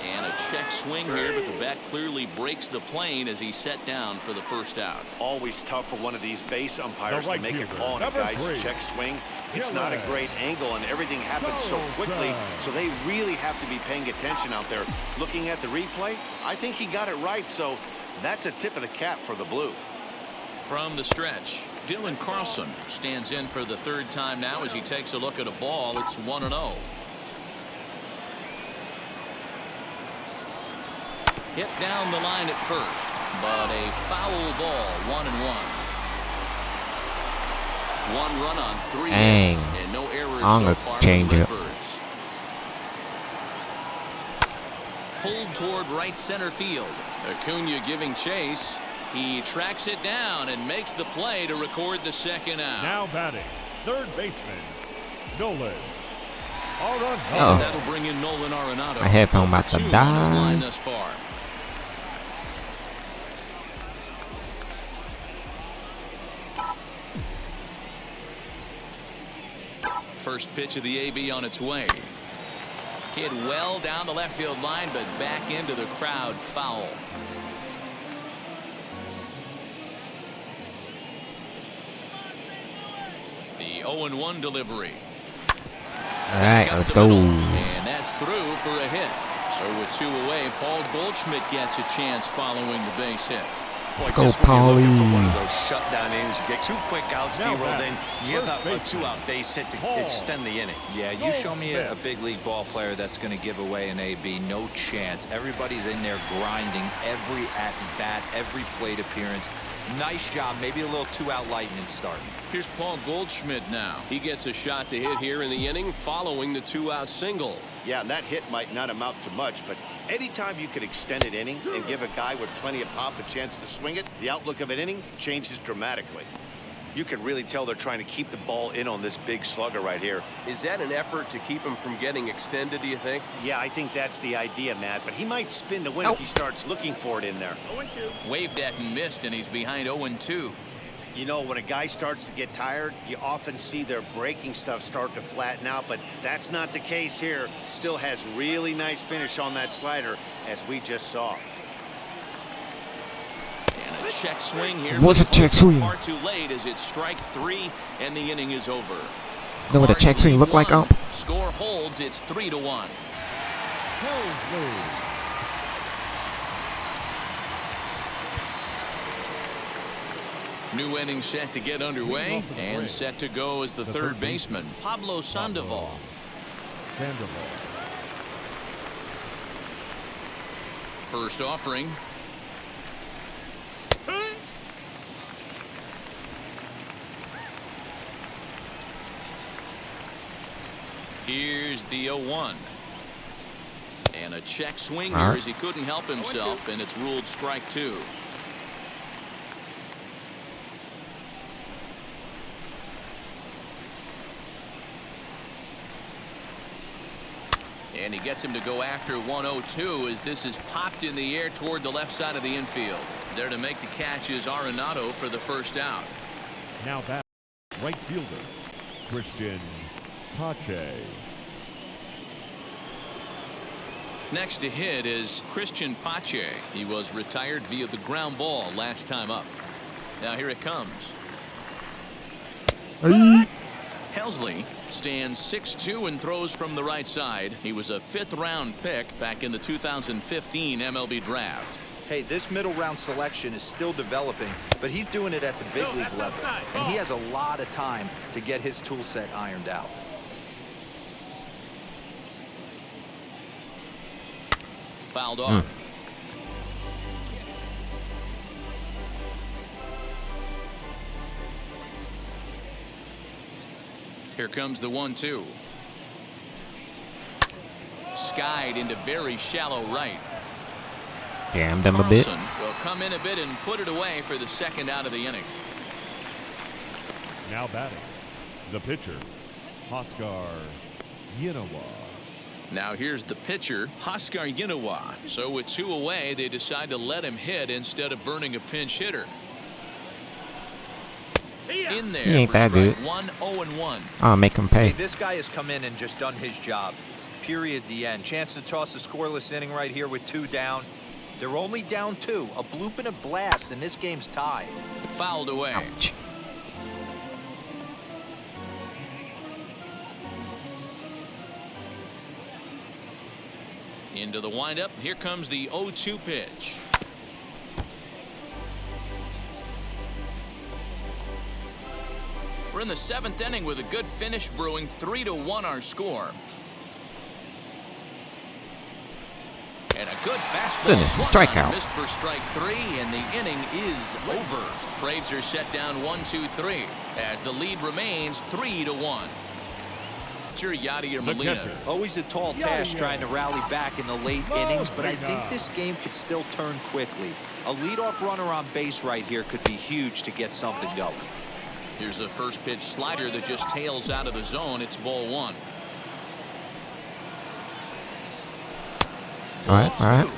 And a check swing here, but the bat clearly breaks the plane as he's set down for the first out. Always tough for one of these base umpires The to make a right call on a fielder, guy's number 3. check swing. It's not a great angle, and everything happens so quickly, so they really have to be paying attention out there. Looking at the replay, I think he got it right, so that's a tip of the cap for the Blue. From the stretch, Dylan Carlson stands in for the 3rd time now as he takes a look at a ball. It's 1-0. Hit down the line at first, but a foul ball, 1-1. 1 run on 3 Dang. hits and no errors On so the far for the changeup. Redbirds. Pulled toward right center field. Acuna giving chase. He tracks it down and makes the play to record the 2nd out. Now batting, 3rd baseman, Nolan Arenado. Uh-oh. That'll bring in Nolan Arenado. My headphone about to 2 on his die. line thus far. First pitch of the AB on its way. Hit well down the left field line, but back into the crowd, foul. The 0-1 delivery. All right, Got let's the go. middle, and that's through for a hit. So with 2 away, Paul Goldschmidt gets a chance following the base hit. Let's Boy, go, just when you're looking for one of Paulie. those shutdown innings, you get 2 quick outs, Now D-Roll, back, then you give up a first 2-out base hit to extend the inning. Yeah, you show me a big league ball player that's going to give away an AB. No chance. Everybody's in there grinding every at-bat, every plate appearance. Nice job. Maybe a little 2-out lightning starting. Here's Paul Goldschmidt now. He gets a shot to hit here in the inning following the 2-out single. Yeah, and that hit might not amount to much, but anytime you can extend an inning and give a guy with plenty of pop a chance to swing it, the outlook of an inning changes dramatically. You can really tell they're trying to keep the ball in on this big slugger right here. Is that an effort to keep him from getting extended, do you think? Yeah, I think that's the idea, Matt. But he might spin the win if he starts looking for it in there. 0-2. Waved at and missed, and he's behind 0-2. You know, when a guy starts to get tired, you often see their breaking stuff start to flatten out, but that's not the case here. Still has really nice finish on that slider, as we just saw. And a check swing here. What's a check swing? Far too late as it's strike 3, and the inning is over. Know what a check swing look like, Ump? Score holds, it's 3-1. New inning set to get underway, and set to go as the third baseman, Pablo Sandoval. First offering. Here's the 0-1. And a check swing here as he couldn't help himself, and it's ruled strike 2. And he gets him to go after 1-0-2 as this is popped in the air toward the left side of the infield. There to make the catch is Arenado for the first out. Now back, right fielder, Christian Pache. Next to hit is Christian Pache. He was retired via the ground ball last time up. Now here it comes. Helsley stands 6'2" and throws from the right side. He was a 5th-round pick back in the 2015 MLB draft. Hey, this middle round selection is still developing, but he's doing it at the big league level, and he has a lot of time to get his tool set ironed out. Fouled off. Here comes the 1-2. Skied into very shallow right. Jammed him a bit. Carlson will come in a bit and put it away for the second out of the inning. Now batting, the pitcher, Oscar Yinowa. Now here's the pitcher, Oscar Yinowa. So with 2 away, they decide to let him hit instead of burning a pinch hitter. In there, he ain't that good. 1-0-1. I'll make him pay. Hey, this guy has come in and just done his job. Period. The end. Chance to toss a scoreless inning right here with 2 down. They're only down 2. A bloop and a blast, and this game's tied. Fouled away. Ouch. Into the windup. Here comes the 0-2 pitch. We're in the 7th inning with a good finish brewing. 3-1 our score. And a good fastball. Goodness, strikeout. Missed for strike 3, and the inning is over. Braves are set down 1-2-3 as the lead remains 3-1. Yadier Molina. Always a tall task trying to rally back in the late innings, but I think this game could still turn quickly. A leadoff runner on base right here could be huge to get something going. Here's a first pitch slider that just tails out of the zone. It's ball 1. All right.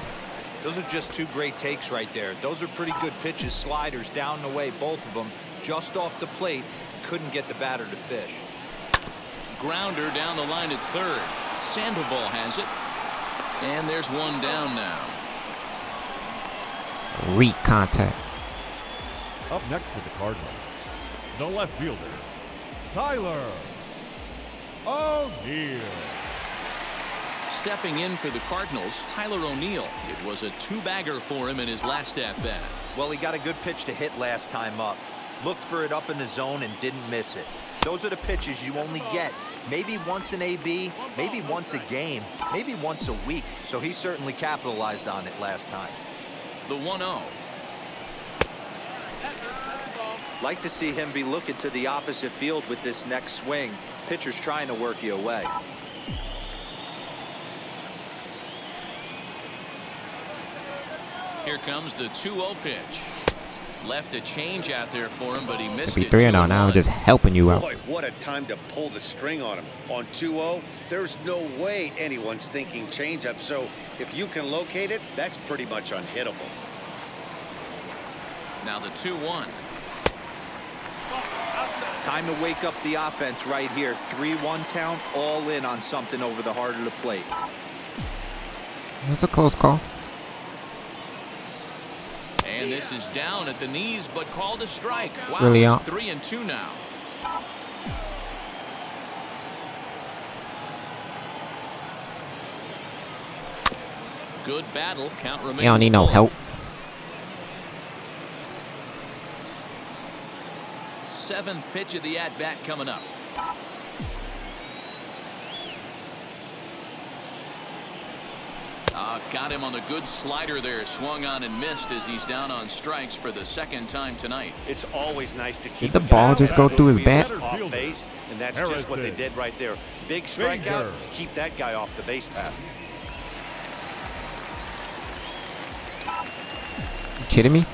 Those are just 2 great takes right there. Those are pretty good pitches, sliders down and away, both of them just off the plate. Couldn't get the batter to fish. Grounder down the line at third. Sandoval has it. And there's one down now. Weak contact. Up next for the Cardinals, the left fielder, Tyler O'Neill. Stepping in for the Cardinals, Tyler O'Neill. It was a 2-bagger for him in his last at-bat. Well, he got a good pitch to hit last time up. Looked for it up in the zone and didn't miss it. Those are the pitches you only get maybe once in AB, maybe once a game, maybe once a week. So he certainly capitalized on it last time. The 1-0. Like to see him be looking to the opposite field with this next swing. Pitcher's trying to work you away. Here comes the 2-0 pitch. Left a change out there for him, but he missed Be it. 3-0 now, just helping you out. Boy, what a time to pull the string on him. On 2-0, there's no way anyone's thinking changeup. So if you can locate it, that's pretty much unhittable. Now the 2-1. Time to wake up the offense right here. 3-1 count, all in on something over the heart of the plate. It's a close call. And this is down at the knees, but called a strike. Wow, Really it's out. 3-2 now. Good battle. Count remains. You don't need no full. help. 7th pitch of the at-bat coming up. Got him on the good slider there. Swung on and missed as he's down on strikes for the 2nd time tonight. It's always nice to keep Did the ball just go through his bat? off base, and that's just what they did right there. Big strikeout. Keep that guy off the base path. You kidding me?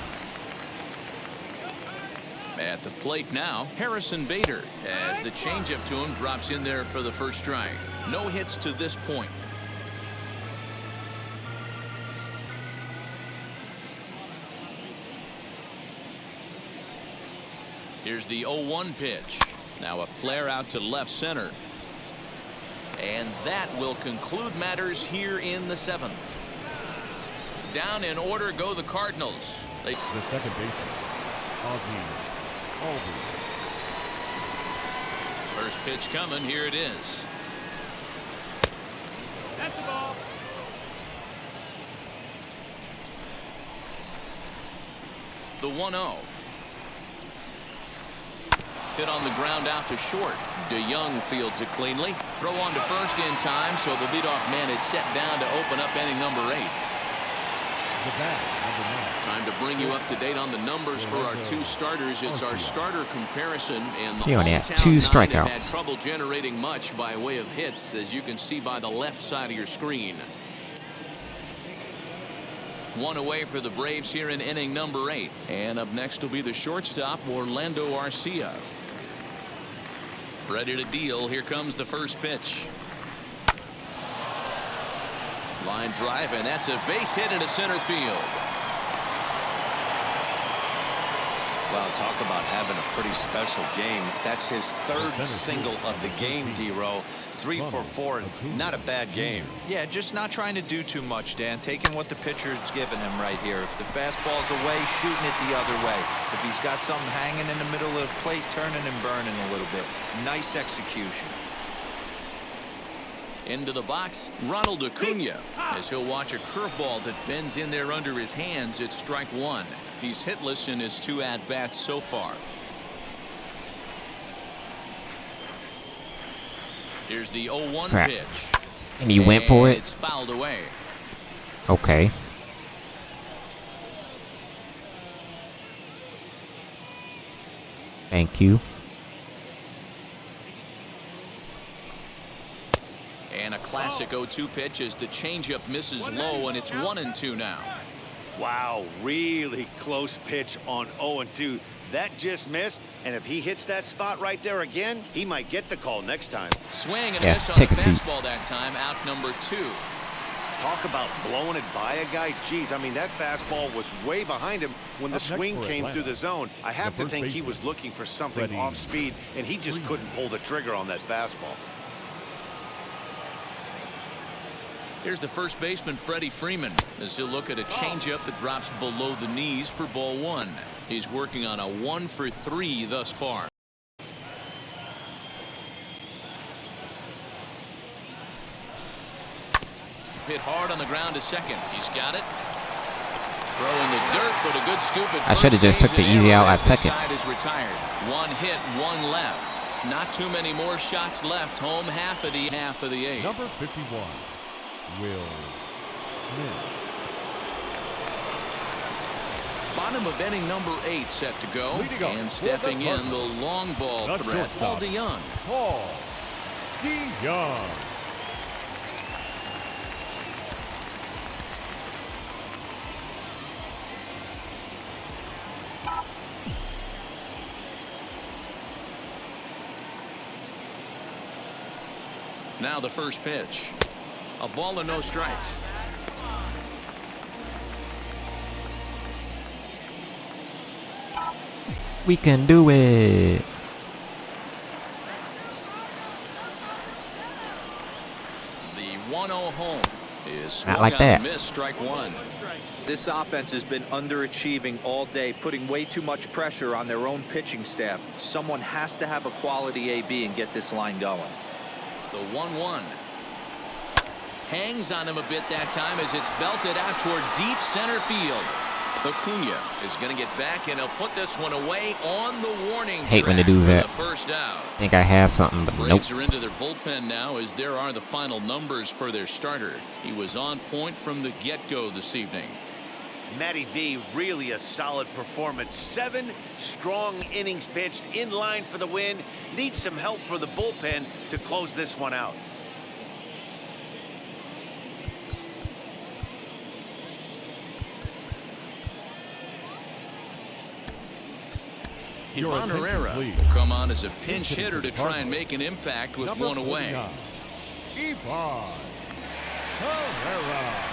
At the plate now, Harrison Bader, as the changeup to him drops in there for the first strike. No hits to this point. Here's the 0-1 pitch. Now a flare out to left center. And that will conclude matters here in the 7th. Down in order go the Cardinals. The second baseman, Ozzie Albies. First pitch coming. Here it is. That's the ball. The 1-0. Hit on the ground out to short. DeYoung fields it cleanly. Throw on to first in time, so the leadoff man is set down to open up inning number 8. Time to bring you up to date on the numbers for our 2 starters. It's our starter comparison, and the He only had hometown 2 nine have had strikeouts. trouble generating much by way of hits, as you can see by the left side of your screen. 1 away for the Braves here in inning number 8. And up next will be the shortstop, Orlando Arcia. Ready to deal. Here comes the first pitch. Line drive, and that's a base hit into center field. Well, talk about having a pretty special game. That's his 3rd single of the game, D-Row. 3 for 4. Not a bad game. Yeah, just not trying to do too much, Dan. Taking what the pitcher's giving him right here. If the fastball's away, shooting it the other way. If he's got something hanging in the middle of the plate, turning and burning a little bit. Nice execution. Into the box, Ronald Acuna, as he'll watch a curveball that bends in there under his hands. It's strike 1. He's hitless in his 2 at-bats so far. Here's the 0-1 Crap. pitch. And he went for it? It's fouled away. Okay. Thank you. And a classic 0-2 pitch as the changeup misses low, and it's 1-2 now. Wow, really close pitch on 0-2. That just missed, and if he hits that spot right there again, he might get the call next time. Swing and Yeah, a miss on take the a seat. fastball that time. Out number 2. Talk about blowing it by a guy. Geez, I mean, that fastball was way behind him when the Up next swing for came Atlanta, through the zone. I have the to first think he baseman, was looking for something Freddie off speed, and he just Freeman. couldn't pull the trigger on that fastball. Here's the first baseman, Freddie Freeman, as he'll look at a changeup that drops below the knees for ball 1. He's working on a 1 for 3 thus far. Hit hard on the ground to second. He's got it. Throwing the dirt, but a good scoop at I should have just took the easy out at second. Side is retired. 1 hit, 1 left. Not too many more shots left. Home half of the 8th. Number 51, Will Smith. Bottom of inning number 8 set to go. Leading up And for stepping the in the long ball The threat, Paul shortstop. DeYoung. Paul DeYoung. Now the first pitch. A ball and no strikes. We can do it. The 1-0 home is swung Not like on that. and missed, strike one. This offense has been underachieving all day, putting way too much pressure on their own pitching staff. Someone has to have a quality AB and get this line going. The 1-1. Hangs on him a bit that time as it's belted out toward deep center field. Acuna is going to get back, and he'll put this one away on the warning Hate when they track do for that. the first out. Think I had something, but nope. Braves are into their bullpen now as there are the final numbers for their starter. He was on point from the get-go this evening. Matty V, really a solid performance. 7 strong innings pitched, in line for the win. Needs some help for the bullpen to close this one out. Ivan Herrera will come on as a pinch hitter to try and make an impact with one away. Ivan Herrera.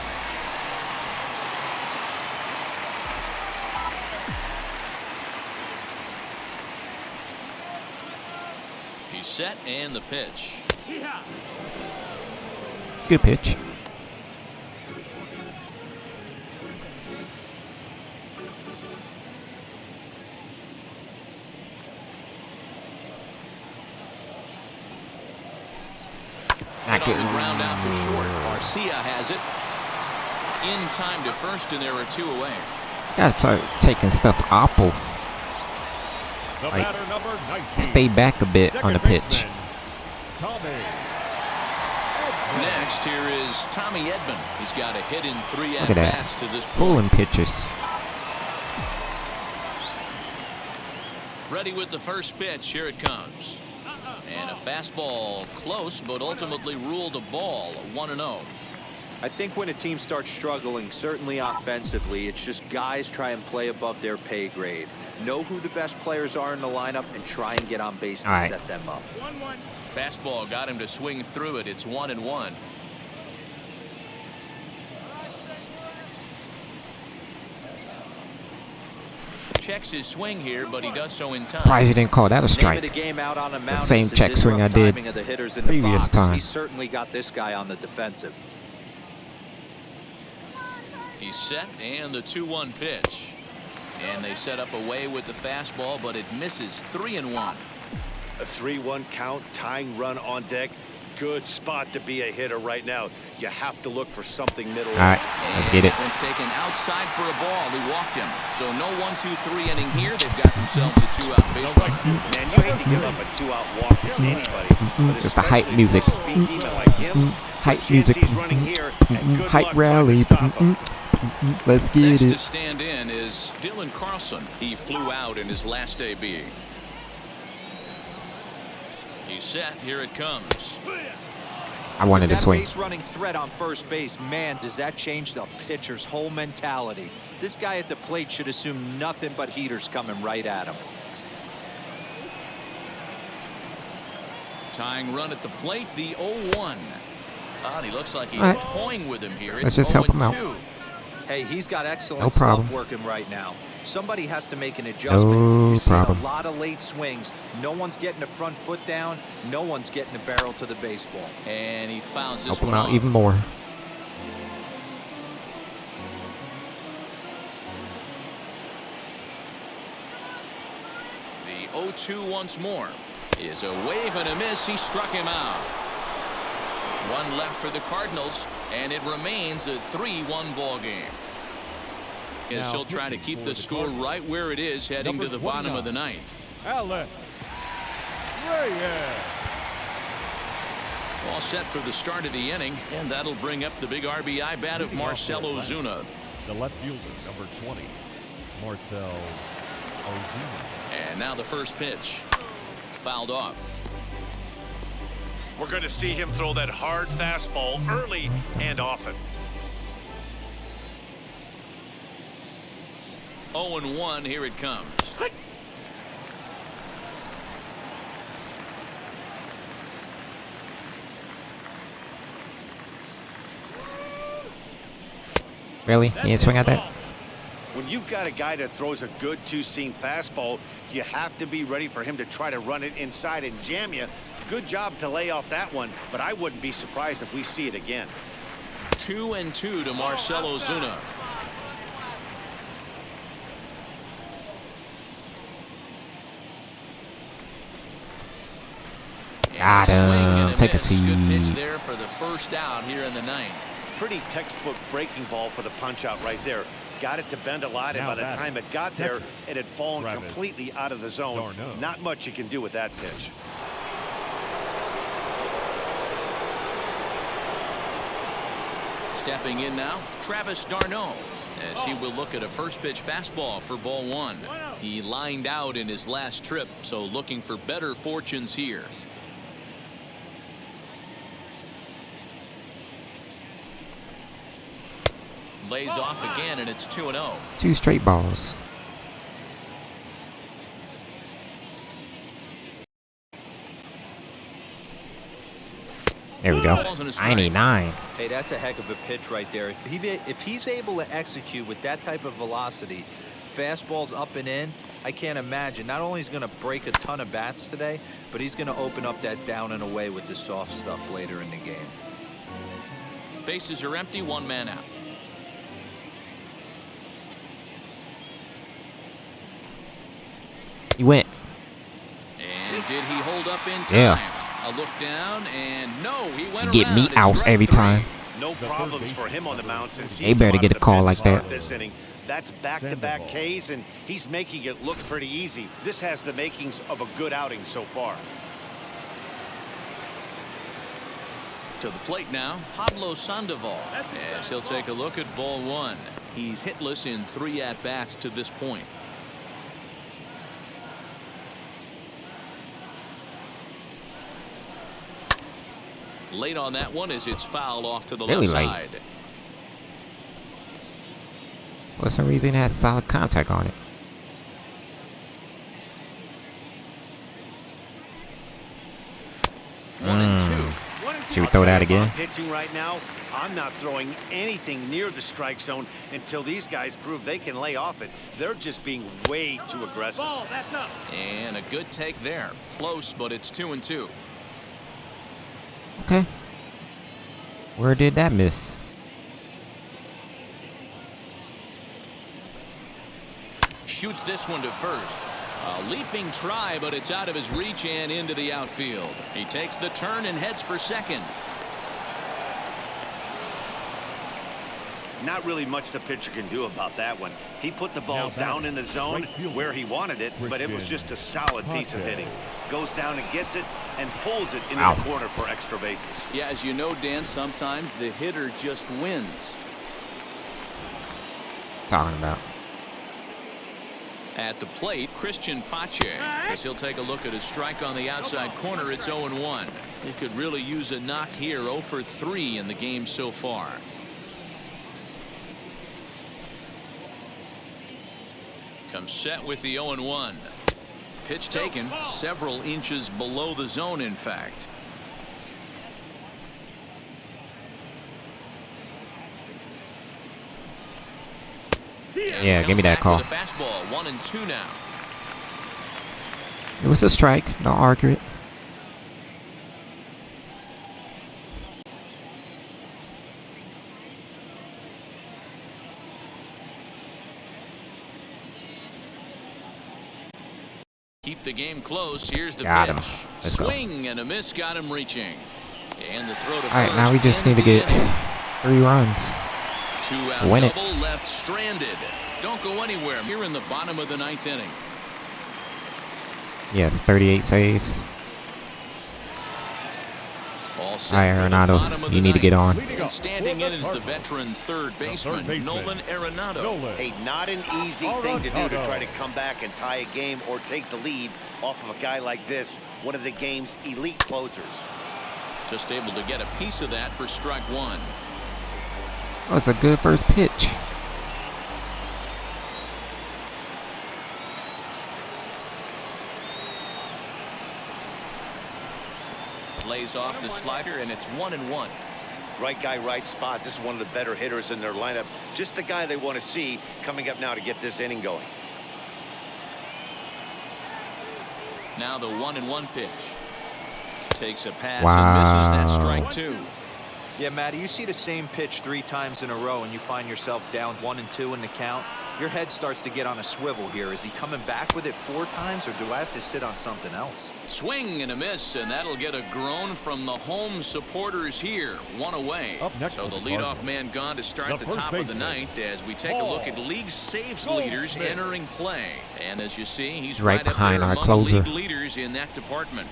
He's set, and the pitch. Good pitch. On the ground out to short. Garcia has it. In time to first, and there are 2 away. Gotta start taking stuff oppo. The Like, batter, number 19. stay back a bit on the pitch. Second baseman, Tommy. Next, here is Tommy Edman. He's got a hit in 3 Look at that. at-bats to this point. Pulling pitches. Ready with the first pitch. Here it comes. And a fastball close, but ultimately ruled a ball. 1-0. I think when a team starts struggling, certainly offensively, it's just guys try and play above their pay grade. Know who the best players are in the lineup and try and get on base to set them up. Fastball got him to swing through it. It's 1-1. Checks his swing here, but he does so in time. Surprised you didn't call that a strike. The same check swing I did previous time. He certainly got this guy on the defensive. He's set, and the 2-1 pitch. And they set up away with the fastball, but it misses. 3-1. A 3-1 count, tying run on deck. Good spot to be a hitter right now. You have to look for something middle. All right, let's get it. One's taken outside for a ball. He walked him. So no 1-2-3 inning here. They've got themselves a 2-out base runner. Man, you hate to give up a 2-out walk to anybody. But It's the hype music. Hype music. Hype rally. Let's get Next it. to stand in is Dylan Carlson. He flew out in his last AB. He's set. Here it comes. I wanted to swing. Base running threat on first base, man, does that change the pitcher's whole mentality. This guy at the plate should assume nothing but heaters coming right at him. Tying run at the plate, the 0-1. He looks like he's All right. toying with him here. It's Let's just help him out. 0-2. Hey, he's got excellent No problem. stuff working right now. Somebody has to make an adjustment. No You're seeing problem. a lot of late swings. No one's getting the front foot down. No one's getting the barrel to the baseball. And he fouls this Help him one out off. even more. The 0-2 once more is a wave and a miss. He struck him out. One left for the Cardinals, and it remains a 3-1 ball game. As he'll try to keep the score right where it is heading to the bottom of the ninth. Alex Reyes. All set for the start of the inning, and that'll bring up the big RBI bat of Marcell Ozuna. The left fielder, number 20, Marcell Ozuna. And now the first pitch. Fouled off. We're going to see him throw that hard fastball early and often. 0-1, here it comes. Really? He didn't swing at that? When you've got a guy that throws a good two-seam fastball, you have to be ready for him to try to run it inside and jam you. Good job to lay off that one, but I wouldn't be surprised if we see it again. 2-2 to Marcell Ozuna. Got him. Take a seat. Good pitch there for the first out here in the ninth. Pretty textbook breaking ball for the punch-out right there. Got it to bend a lot, and by the time it got there, it had fallen completely out of the zone. Not much you can do with that pitch. Stepping in now, Travis d'Arnaud, as he will look at a first pitch fastball for ball one. He lined out in his last trip, so looking for better fortunes here. Lays off again, and it's 2-0. 2 straight balls. There we go. 99. Hey, that's a heck of a pitch right there. If he's able to execute with that type of velocity, fastballs up and in, I can't imagine. Not only is he going to break a ton of bats today, but he's going to open up that down and away with the soft stuff later in the game. Bases are empty, 1 man out. He went. And did he hold up in time? Yeah. A look down, and no, he went Get around. me It's out strike every 3. time. No problems for him on the mound since They he's better come get out a call of the like pen to that. start this inning. That's back-to-back Ks, and he's making it look pretty easy. This has the makings of a good outing so far. To the plate now, Pablo Sandoval, as he'll take a look at ball one. He's hitless in 3 at-bats to this point. Late on that one as it's fouled off to the Really left late. side. For some reason, it has solid contact on it. One and two. Should we throw that again? Pitching right now, I'm not throwing anything near the strike zone until these guys prove they can lay off it. They're just being way too aggressive. Ball, that's up. And a good take there. Close, but it's 2-2. Okay. Where did that miss? Shoots this one to first. A leaping try, but it's out of his reach and into the outfield. He takes the turn and heads for second. Not really much the pitcher can do about that one. He put the ball down in the zone where he wanted it, but it was just a solid piece of hitting. Goes down and gets it and pulls it into the corner for extra bases. Yeah, as you know, Dan, sometimes the hitter just wins. Talking about. At the plate, Christian Pache, as he'll take a look at a strike on the outside corner. It's 0-1. He could really use a knock here. 0 for 3 in the game so far. Comes set with the 0-1. Pitch taken several inches below the zone, in fact. Yeah, give me that call. Fastball, 1-2 now. It was a strike. Don't argue it. Keep the game close. Here's the Got pitch. him. Let's go. Swing and a miss got him reaching. And the throw to All right, first now we just need ends to the get inning. 3 runs. 2-out Win it. double left stranded. Don't go anywhere here in the bottom of the 9th inning. Yes, 38 saves. All set All right, for the Arenado, bottom of you the need to get on. ninth. And standing in is the veteran third baseman, Nolan Arenado. Hey, not an easy thing to do to try to come back and tie a game or take the lead off of a guy like this, one of the game's elite closers. Just able to get a piece of that for strike one. Oh, it's a good first pitch. Lays off the slider, and it's 1-1. Right guy, right spot. This is one of the better hitters in their lineup. Just the guy they want to see coming up now to get this inning going. Now the 1-1 pitch. Takes a pass and misses that strike 2. Yeah, Matty, you see the same pitch 3 times in a row and you find yourself down 1-2 in the count. Your head starts to get on a swivel here. Is he coming back with it 4 times, or do I have to sit on something else? Swing and a miss, and that'll get a groan from the home supporters here. 1 away. So the leadoff man gone to start the top of the ninth as we take a look at league saves leaders entering play. And as you see, he's right behind up there our among closer. league leaders in that department.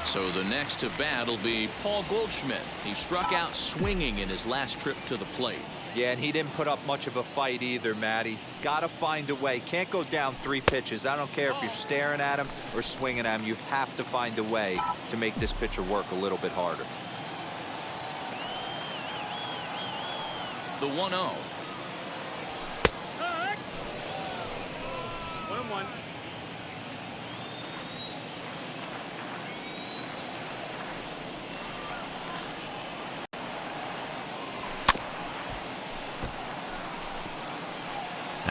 So the next to bat will be Paul Goldschmidt. He struck out swinging in his last trip to the plate. Yeah, and he didn't put up much of a fight either, Matty. Gotta find a way. Can't go down 3 pitches. I don't care if you're staring at him or swinging at him. You have to find a way to make this pitcher work a little bit harder. The 1-0. 1-1.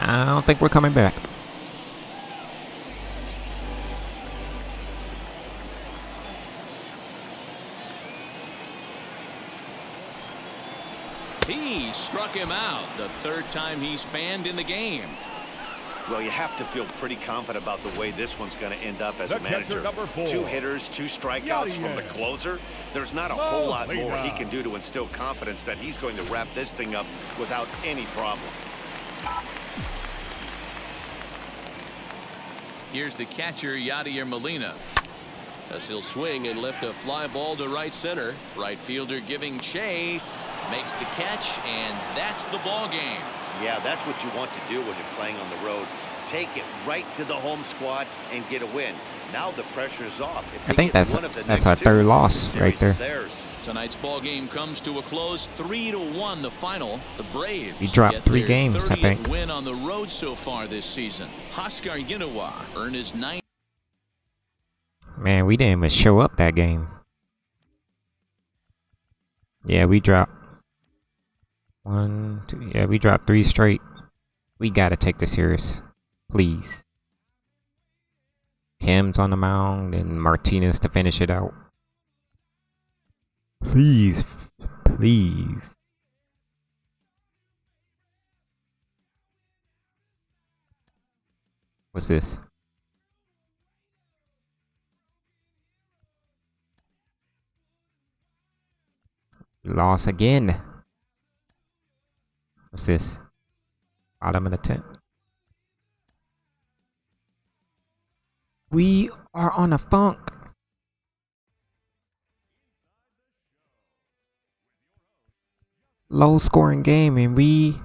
I don't think we're coming back. He struck him out the 3rd time he's fanned in the game. Well, you have to feel pretty confident about the way this one's going to end up as a manager. 2 hitters, 2 strikeouts from the closer. There's not a whole lot more he can do to instill confidence that he's going to wrap this thing up without any problem. Here's the catcher, Yadier Molina. As he'll swing and lift a fly ball to right center. Right fielder giving chase. Makes the catch, and that's the ball game. Yeah, that's what you want to do when you're playing on the road. Take it right to the home squad and get a win. Now the pressure is off. I think that's our 3rd loss right there. Tonight's ball game comes to a close, 3-1 the final. The Braves We dropped get 3 their games, I 30th think. win on the road so far this season. Huascar Ynoa earned his 9th. Man, we didn't even show up that game. Yeah, we dropped 1, 2. Yeah, we dropped 3 straight. We gotta take this serious, please. Kim's on the mound and Martinez to finish it out. Please, please. What's this? We lost again. What's this? Bottom of the 10th. We are on a funk. Low scoring game, and we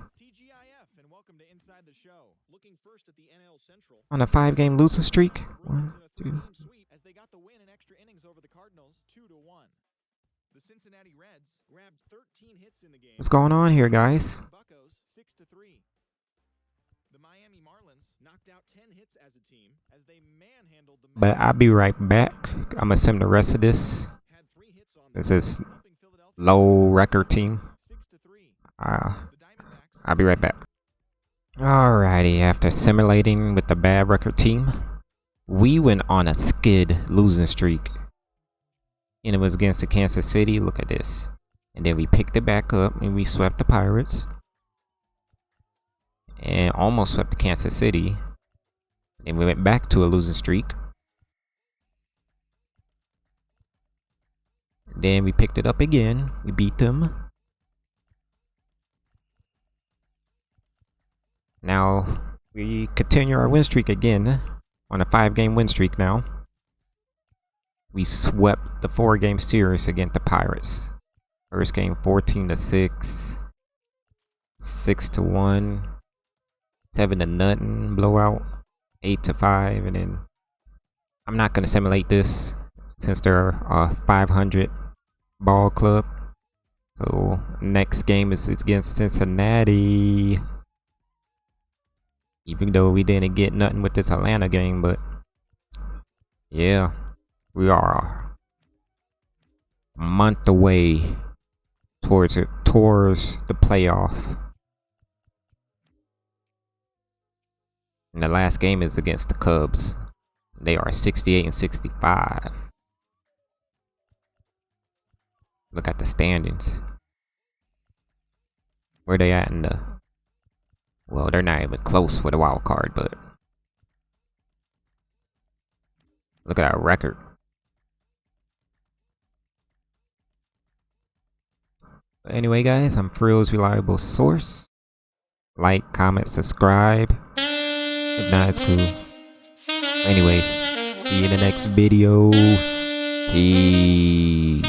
on a 5-game losing streak. 1, 2. As they got the win in extra innings over the Cardinals, 2-1. The Cincinnati Reds grabbed 13 hits in the game. What's going on here, guys? Buccos 6-3. The Miami Marlins knocked out 10 hits as a team as they manhandled the But I'll be right back. I'm gonna send the rest of this. This is low record team. I'll be right back. Alrighty, after simulating with the bad record team, we went on a skid losing streak. And it was against the Kansas City. Look at this. And then we picked it back up and we swept the Pirates. And almost swept the Kansas City. Then we went back to a losing streak. Then we picked it up again. We beat them. Now we continue our win streak again on a 5-game win streak now. We swept the 4-game series against the Pirates. First game 14-6, 6-1, 7-0 blowout, 8-5, and then I'm not gonna simulate this since they're a 500 ball club. So next game is against Cincinnati. Even though we didn't get nothing with this Atlanta game, but yeah, we are a month away towards the playoff. And the last game is against the Cubs. They are 68-65. Look at the standings. Where they at in the... Well, they're not even close for the wild card, but... Look at our record. But anyway, guys, I'm Frill's reliable source. Like, comment, subscribe. If not, it's cool. Anyways, see you in the next video. Peace.